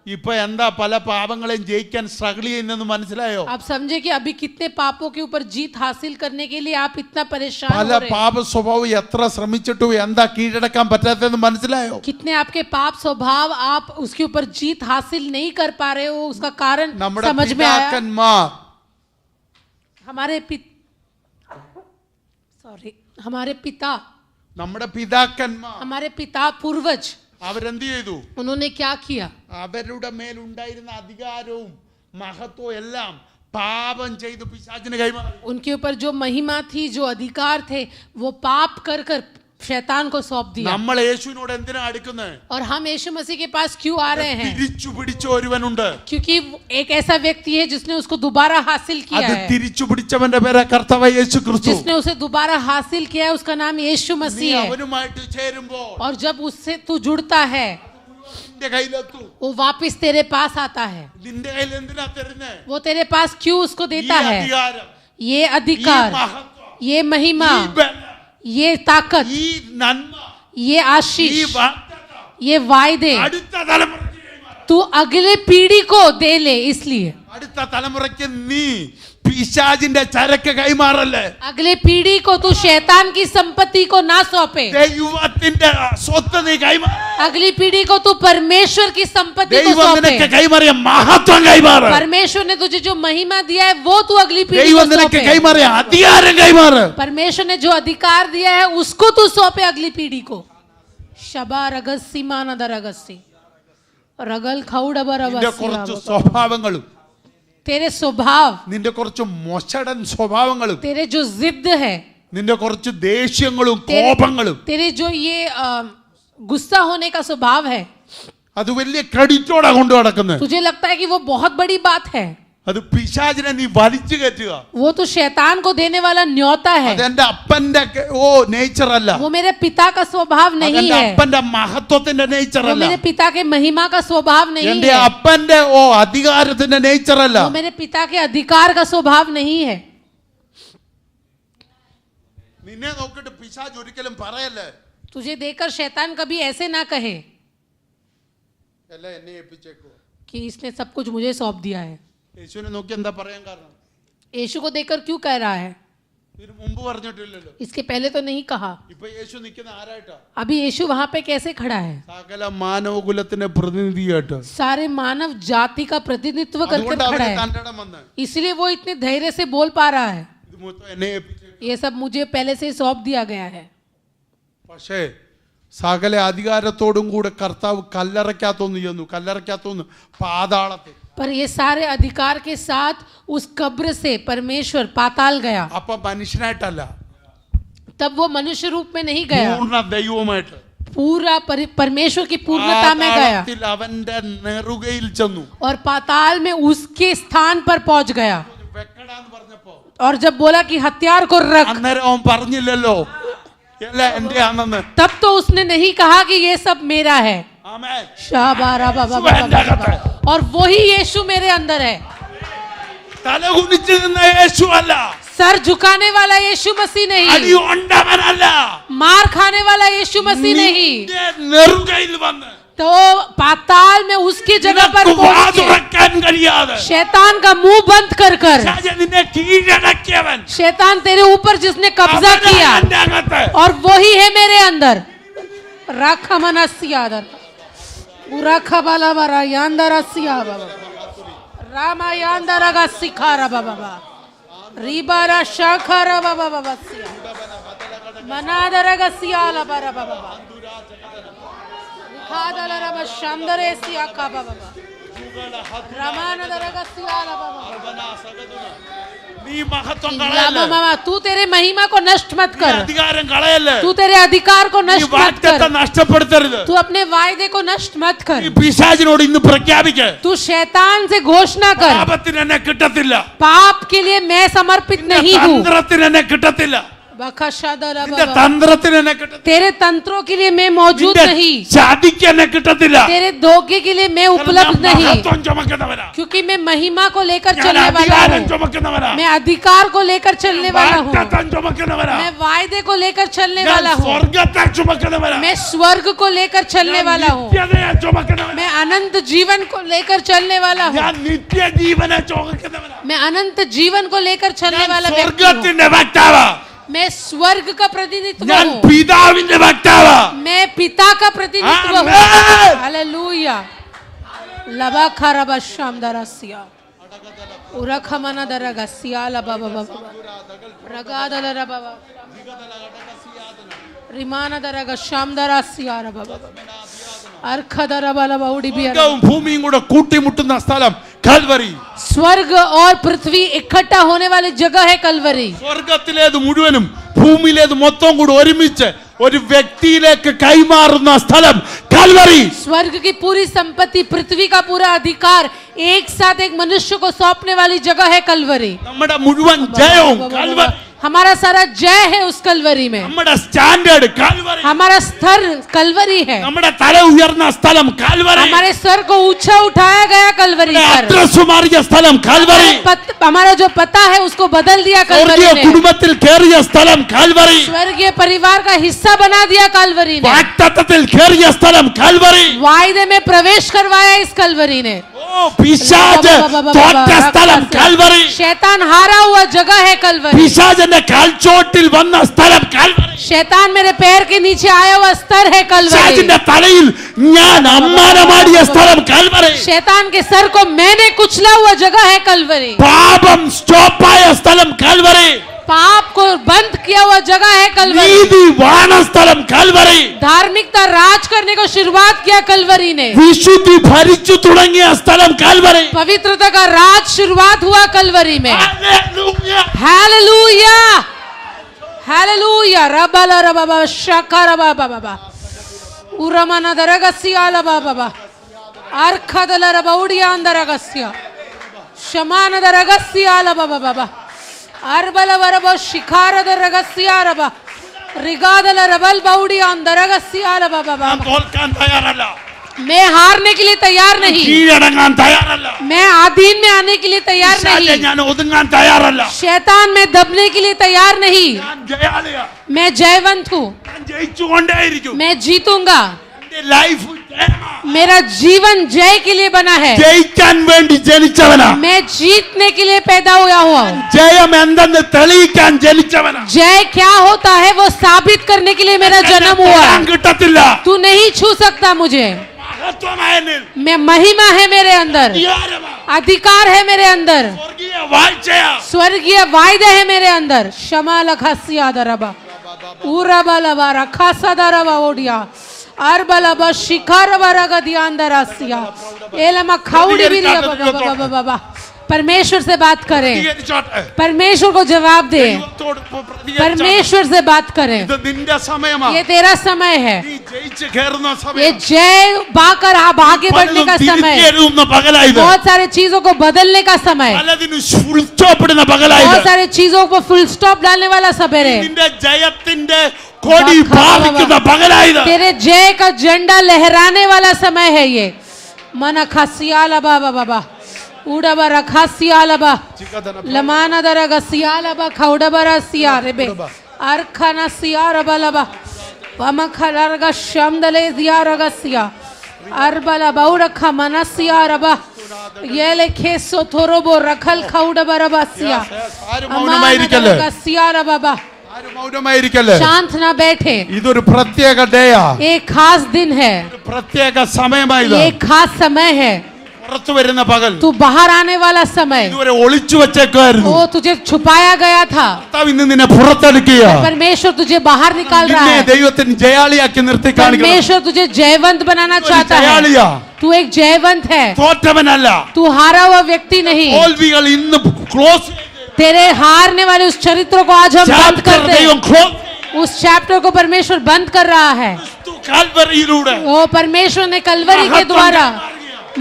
ഇപ്പൊ എന്താ പല പാപങ്ങളെയും ജയിക്കാൻ സ്ട്രഗിൾ ചെയ്യുന്നെന്ന് മനസ്സിലായോ? आप समझे कि अभी कितने पापों के ऊपर जीत हासिल करने के लिए आप इतना परेशान പല हो रहे हैं? പാപ സ്വഭാവം എത്ര ശ്രമിച്ചിട്ടും എന്താ കീഴടക്കാൻ പറ്റാത്തതെന്ന് മനസ്സിലായോ? कितने आपके पाप स्वभाव आप उसके ऊपर जीत हासिल नहीं कर पा रहे हो, उसका कारण നമ്മുടെ समझ में आया? പിതാക്കന്മാർ, हमारे पिता, നമ്മുടെ പിതാക്കന്മാർ हमारे पिता पूर्वज, അവരെന്ത് ചെയ്തു? उन्होंने क्या किया? അവരുടെ മേലുണ്ടായിരുന്ന അധികാരവും മഹത്വവും എല്ലാം പാപം ചെയ്തു പിശാചിന് കൈമാറി. उनके ऊपर जो महिमा थी, जो अधिकार थे, वो पाप कर कर शैतान को सौंप दिया. നമ്മൾ യേശുവിനോട് എന്തിനാ അടുക്കുന്നത്? और हम यीशु मसीह के पास क्यों आ रहे हैं? തിരിച്ചു പിടിച്ച ഒരുവനുണ്ട്. क्योंकि एक ऐसा व्यक्ति है जिसने उसको दोबारा हासिल किया അത് है. തിരിച്ചു പിടിച്ചവന്റെ പേരാ കർത്താവായ യേശു ക്രിസ്തു. जिसने उसे दोबारा हासिल किया है उसका नाम यीशु നീ मसीह है. അവനുമായിട്ട് ചേരുമ്പോൾ और जब उससे तू जुड़ता है നിന്റെ കയ്യിലെത്തു. वो वापस तेरे पास आता है. നിന്റെ കയ്യിൽ എന്തിനാ തരുന്നേ? वो तेरे पास क्यों उसको ഈ देता है? അധികാരം, ये ഈ अधिकार, മഹത്വം, ये महिमा, ഈ ബലം, ये ताकत, ഈ നന്മ, ये ഈ आशीष, വാഗ്ദത്തം ये वायदे അടുത്ത തലമുറയ്ക്ക് കൈമാറാം. तू अगले पीढ़ी को दे ले. इसलिए അടുത്ത തലമുറയ്ക്ക് നീ പിശാചിന്റെ ചരക്ക് കൈമാറല്ലേ? अगले पीढ़ी को तू शैतान की संपत्ति को ना सौंपे. ദൈവത്തിന്റെ സ്വത്ത് നീ കൈമാറ. अगली पीढ़ी को तू परमेश्वर की संपत्ति को ദൈവം നിനക്ക് सौंपे. കൈമാറിയ മഹത്വം കൈമാറ. परमेश्वर ने तुझे जो महिमा दिया है वो तू अगली पीढ़ी ദൈവം को നിനക്ക് सौंपे. കൈമാറിയ അധികാരം കൈമാറ. परमेश्वर ने जो अधिकार दिया है उसको तू सौंपे अगली पीढ़ी को. शबा रगस्सी मानद रगस्सी रगल खौडबर നിന്റെ കുറച്ച് സ്വഭാവങ്ങളും तेरे स्वभाव, നിന്റെ കുറച്ച് മൊശടൻ സ്വഭാവങ്ങളും तेरे जो जिद है, നിന്റെ കുറച്ച് ദേഷ്യങ്ങളും तेरे, കോപങ്ങളും तेरे जो ये गुस्सा होने का स्वभाव है, അത് വലിയ ക്രെഡിറ്റോടെ കൊണ്ടു നടക്കുന്നത്. तुझे लगता है कि वो बहुत बड़ी बात है. അത് പിശാചിനെ നീ വലിച്ചു കയറ്റുക. वो तो शैतान को देने वाला न्योता है. അതെന്റെ അപ്പന്റെ നേച്ചർ അല്ല. वो मेरे पिता का स्वभाव नहीं അതെന്റെ है. അപ്പന്റെ മഹത്വത്തിന്റെ നേച്ചർ वो അല്ല. मेरे पिता के महिमा का स्वभाव नहीं എന്റെ है. അപ്പന്റെ അധികാരത്തിന്റെ നേച്ചർ അല്ല. वो मेरे पिता के अधिकार का स्वभाव नहीं है. നിന്നെ നോക്കിട്ട് പിശാച് ഒരിക്കലും പറയല്ലേ तुझे देखकर शैतान कभी ऐसे ना कहे എല്ലാം എന്നെ ഏൽപ്പിച്ചേക്കോ. कि इसने सब कुछ मुझे सौंप दिया है. യേശുവിനെ നോക്കി എന്താ പറയാൻ കാരണം? यीशु को देखकर क्यों कह रहा है? ഇതിന് മുമ്പ് പറഞ്ഞിട്ടില്ലല്ലോ. इसके पहले तो नहीं कहा. ഇപ്പൊ യേശു നിൽക്കുന്ന ആരായിട്ടാ? अभी यीशु वहां पे कैसे खड़ा है? സകല മാനവകുലത്തിന്റെ പ്രതിനിധിയായിട്ട്. सारे मानव जाति का प्रतिनिधित्व करके അതുകൊണ്ടാണ് खड़ा അവന് है. തന്റെ ഇടം വന്നത്. इसलिए वो इतने धैर्य से बोल पा रहा है. ഇത് മൊത്തം എന്നെ ഏൽപ്പിച്ചേക്കോ. ये सब मुझे पहले से ही सौंप दिया गया है. പക്ഷേ സകല അധികാരത്തോടും കൂടെ കർത്താവ് കല്ലറയ്ക്കകത്തൊന്ന് ചെന്നു. കല്ലറയ്ക്കകത്തൊന്ന് പാതാളത്തിൽ. पर ये सारे अधिकार के साथ उस कब्र से परमेश्वर पाताल गया. അപ്പൊ മനുഷ്യനായിട്ടല്ല, तब वो मनुष्य रूप में नहीं गया, പൂർണ്ണ ദൈവമായിട്ട് पूरा परमेश्वर की पूर्णता में गया പാതാളത്തിൽ അവന്റെ നെറുകയിൽ ചെന്നു. और पाताल में उसके स्थान पर पहुंच गया. വെക്കടാന്ന് പറഞ്ഞപ്പോ और जब बोला कि हथियार को रख, അന്നേരം അവൻ പറഞ്ഞില്ലല്ലോ അല്ല എന്റെ ആണെന്ന്. तब तो उसने नहीं कहा कि ये सब मेरा है. ആമേൻ. शाबारा बाबा बाबा. और वही यीशु मेरे अंदर है. തല കുനിച്ച് നിന്ന യേശു അല്ല, सर झुकाने वाला यीशु मसीह അടി नहीं, കൊണ്ടവനല്ല, मार खाने वाला यीशु मसीह नहीं. നിന്റെ നെറുകയിൽ വന്ന് तो पाताल में उसकी जगह पर നിനക്ക് पहुंच के വാതുറക്കാൻ കഴിയാതെ शैतान का मुंह बंद कर कर, പിശാച് നിന്നെ കീഴടക്കിയവൻ शैतान तेरे ऊपर जिसने कब्जा അവനാണ് किया, എന്റെ അകത്ത്. और वही है मेरे अंदर. राखा मनस्यादर उराखा बाला बारा यांदरा सिया बाबा रामा यांदरा का सिखारा बाबा रिबारा शाखारा बाबा बाबा सिया मनादरा का सियाला बारा बाबा खादला रबा शामदरे सिया का बाबा रमानदरा का सियाला बाबा നീ മഹത്വം लामा കളയല്ലേ, मामा तू तेरे महिमा को नष्ट मत നീ कर, അധികാരം കളയല്ലേ, तू तेरे अधिकार को നീ नष्ट मत വാഗ്ദത്തം कर, നഷ്ടപ്പെടുത്തരുത്. तू अपने वायदे को नष्ट मत ഈ कर. പിശാചിനോട് ഇന്ന് പ്രഖ്യാപിക്ക, तू शैतान से घोषणा कर, പാപത്തിന് എന്നെ കിട്ടത്തില്ല, पाप के लिए मैं समर्पित नहीं हूँ. തന്ത്രത്തിന് എന്നെ കിട്ടത്തില്ല, बखशादला നിന്റെ बाबा. തന്ത്രത്തിന് എന്നെ കിട്ടത്തില്ല, तेरे तंत्रों के लिए मैं मौजूद നിന്റെ नहीं, ചതിക്ക് എന്നെ കിട്ടത്തില്ല. तेरे धोखे के लिए मैं കാരണം उपलब्ध ഞാൻ नहीं, മഹത്വം ചുമക്കുന്നവനാ, क्योंकि मैं महिमा को लेकर ഞാൻ चलने वाला അധികാരം हूँ, ചുമക്കുന്നവനാ, मैं अधिकार को लेकर चलने वाला हूँ, വാഗ്ദത്തം ചുമക്കുന്നവനാ, मैं वायदे को लेकर चलने ഞാൻ वाला हूँ, സ്വർഗ്ഗത്തെ ചുമക്കുന്നവനാ, मैं स्वर्ग को लेकर चलने ഞാൻ वाला हूँ, നിത്യതയെ ചുമക്കുന്നവനാ, मैं अनंत जीवन को लेकर चलने वाला हूँ, ഞാൻ നിത്യജീവനെ ചുമക്കുന്നവനാ, मैं अनंत जीवन को लेकर चलने ഞാൻ वाला व्यक्ति हूँ. സ്വർഗ്ഗത്തിന്റെ വക്താവാ, मैं स्वर्ग का प्रतिनिधित्व ഞാൻ हूँ, പിതാവിന്റെ വക്താവാ. मैं पिता का प्रतिनिधित्व हूँ. आमेन. हालेलुया. लबा खरबा शामदरसिया उरखमना दरगसिया लबा बाबा रगादल रबा रिमाना दरग शामदरसिया रबा अर्खदर बलबा उड़ी बिया. സ്വർഗ്ഗവും ഭൂമിയും കൂടെ കൂട്ടിമുട്ടുന്ന സ്ഥലം കൽവരി. स्वर्ग और पृथ्वी इकट्ठा होने वाली जगह है कलवरी. സ്വർഗത്തിലേത് മുഴുവനും ഭൂമിയിലേത് മൊത്തം കൂടെ ഒരുമിച്ച് ഒരു വ്യക്തിയിലേക്ക് കൈമാറുന്ന സ്ഥലം കൽവരി. स्वर्ग की पूरी संपत्ति, पृथ्वी का पूरा अधिकार एक साथ एक मनुष्य को सौंपने वाली जगह है कलवरी. നമ്മുടെ മുഴുവൻ ജയവും കൽവരി, हमारा सारा जय है उस कलवरी में. നമ്മുടെ സ്റ്റാൻഡേർഡ് കൽവരി, हमारा स्तर कलवरी है. നമ്മുടെ തല ഉയർന്ന സ്ഥലം കൽവരി, हमारे सर को ऊंचा उठाया गया कलवरी पर. അഡ്രസ് മാറിയ സ്ഥലം കൽവരി, हमारा जो पता है उसको बदल दिया कलवरी സ്വർഗീയ ने. കുടുംബത്തിൽ കയറിയ സ്ഥലം കൽവരി, स्वर्गीय परिवार का हिस्सा बना दिया कलवरी ने. വാഗ്ദത്തത്തിൽ കയറിയ സ്ഥലം കൽവരി. वायदे में प्रवेश करवाया इस कलवरी ने. ഓ പിശാച് തോറ്റ സ്ഥലം കൽവരി, शैतान हारा हुआ जगह है कलवरी. പിശാചിന്റെ കാൽച്ചോട്ടിൽ വന്ന സ്ഥലം കൽവരി, शैतान मेरे पैर के नीचे आया हुआ स्तर है कलवरी. പിശാചിന്റെ തലയിൽ ഞാൻ അമ്മാനമാടിയ സ്ഥലം കൽവരി, शैतान के सर को मैंने कुचला हुआ जगह है कलवरी. പാപം സ്റ്റോപ്പായ സ്ഥലം കൽവരി, पाप को बंद किया हुआ जगह है कलवरी. നീതി വാണ സ്ഥലം കൽവരി, धार्मिकता राज करने को शुरुआत किया कलवरी ने. വിശുദ്ധി ഭരിച്ചു തുടങ്ങിയ സ്ഥലം കൽവരി. पवित्रता का राज शुरुआत हुआ कलवरी में. ഹല്ലേലൂയ. हालेलुया हालेलुया रबला रबा शकर बाबा बाबा उरमना दरगसिया लबा बाबा अर्खदल रबा उड़िया अंदरगसिया ಶಮಾನದ ರಗಸ್ಯಾಲ ಬಾಬಾ ಬಾಬಾ ಅರ್ಬಲ ವರಬ ಶಿಖಾರದ ರಗಸ್ಯಾರಬ रिगादल रबल बाउडी अंदर रगस्याल बाबा ഞാൻ बाबा തോൽക്കാൻ തയ്യാറല്ല, मैं हारने के लिए तैयार नहीं, കീഴടങ്ങാൻ തയ്യാറല്ല, मैं आधीन में आने के लिए तैयार പിശാചെ नहीं, ഞാൻ ഒതുങ്ങാൻ തയ്യാറല്ല. शैतान में दबने के लिए तैयार नहीं, ഞാൻ ജയാളിയാ, मैं जयवंत हूँ, ഞാൻ ജയിച്ചുകൊണ്ടേയിരിക്കും. मैं जीतूंगा, എന്റെ ലൈഫ് ജയമാ. मेरा जीवन जय के लिए बना है, ജയിക്കാൻ വേണ്ടി ജനിച്ചവനാ, मैं जीतने के लिए पैदा हुआ हुआ हूँ। ജയം എന്തെന്ന് തെളിയിക്കാൻ ജനിച്ചവനാ. जय क्या होता है वो साबित करने के लिए मेरा जन्म हुआ തൊടാൻ है। കിട്ടത്തില്ല. तू नहीं छू सकता मुझे, മഹത്വമായ എന്നിൽ मैं महिमा है मेरे अंदर, അധികാരമാ, अधिकार है मेरे अंदर, സ്വർഗീയ വാഴ്ചയാ. स्वर्गीय वायदे है मेरे अंदर। शमा लखासिया दरबा उरबा लबा रखासा दरबा ओडिया अरबलबा शिखरबा रगदिया अंदर आसिया एलमा खाउडी बिरिया बाबा बाबा। परमेश्वर से बात करें, പ്രതികരിച്ചോട്ടെ. परमेश्वर को जवाब दे, ദൈവത്തോട് പ്രതികരിച്ചോട്ടെ. परमेश्वर से बात करें। ഇത് നിന്റെ സമയമാ. ये तेरा समय है, നീ ജയിച്ച് കയറുന്ന ये സമയം. जय पाकर आप आगे बढ़ने का समय, തിരിച്ചെഴുതുന്ന പകലായത്. बहुत सारे चीजों को बदलने का समय, പലതിനും ഫുൾ സ്റ്റോപ്പ് ഇടുന്ന बहुत പകലായത്. सारे चीजों को फुल स्टॉप डालने वाला सवेरे, നിന്റെ ജയത്തിന്റെ കൊടി പാറിക്കുന്ന പകലായത്. तेरे जय का झंडा लहराने वाला समय है ये। मना खसियाला बाबा बाबा उड़बा रखासियाला बा लमाना दरगा सियाला बा खौडबा रसिया रेबे अरखाना सियारा बलबा वम खलरगा शमदले जियारगा सिया अरबला बौरखा मनसिया रबा ये लेखे सो थोरोबो रखल खौडबा रबासिया ആരും മൗനമായിരിക്കല്ലേ? सियारा बाबा ആരും മൗനമായിരിക്കല്ലേ? शांत ना बैठे, ഇതൊരു പ്രത്യേക ഡേയാ, एक खास दिन है, ഒരു പ്രത്യേക സമയമായത്. एक खास समय है, പുറത്തു വരുന്ന പകൽ. तू बाहर आने वाला समय, ഇതുവരെ ഒളിച്ചു വെച്ചേക്കുമായിരുന്നു. वो तुझे छुपाया गया था, കർത്താവ് ഇന്ന് നിന്നെ പുറത്തെടുക്കുക. परमेश्वर तुझे बाहर निकाल रहा നിന്നെ है, ദൈവത്തിന് ജയാളിയാക്കി നിർത്തി കാണിക്കണം. परमेश्वर तुझे जयवंत बनाना ഒരു चाहता है। ജയാളിയാ, तू एक जयवंत है, തോറ്റവനല്ല. तू हारा हुआ व्यक्ति नहीं। തോൽവികൾ ഇന്ന് ക്ലോസ് तेरे हारने वाले उस चरित्र को आज हम बंद कर दे, ദൈവം ക്ലോസ് उस चैप्टर को परमेश्वर बंद कर रहा है। കാൽവറിയിലൂടെ वो परमेश्वर ने कलवरी के द्वारा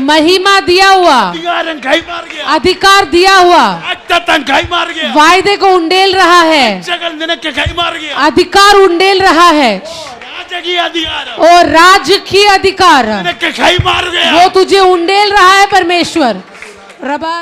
महिमा दिया हुआ, അധികാരം കൈമാറുക, अधिकार दिया हुआ, വാഗ്ദത്തം കൈമാറുക, वायदे को उंडेल रहा है, രക്ഷകൾ നിനക്ക് കൈമാറുക. अधिकार उंडेल रहा है, രാജകീയ അധികാരം और राज्य की अधिकार നിനക്ക് കൈമാറുക. वो तुझे उंडेल रहा है परमेश्वर। रबा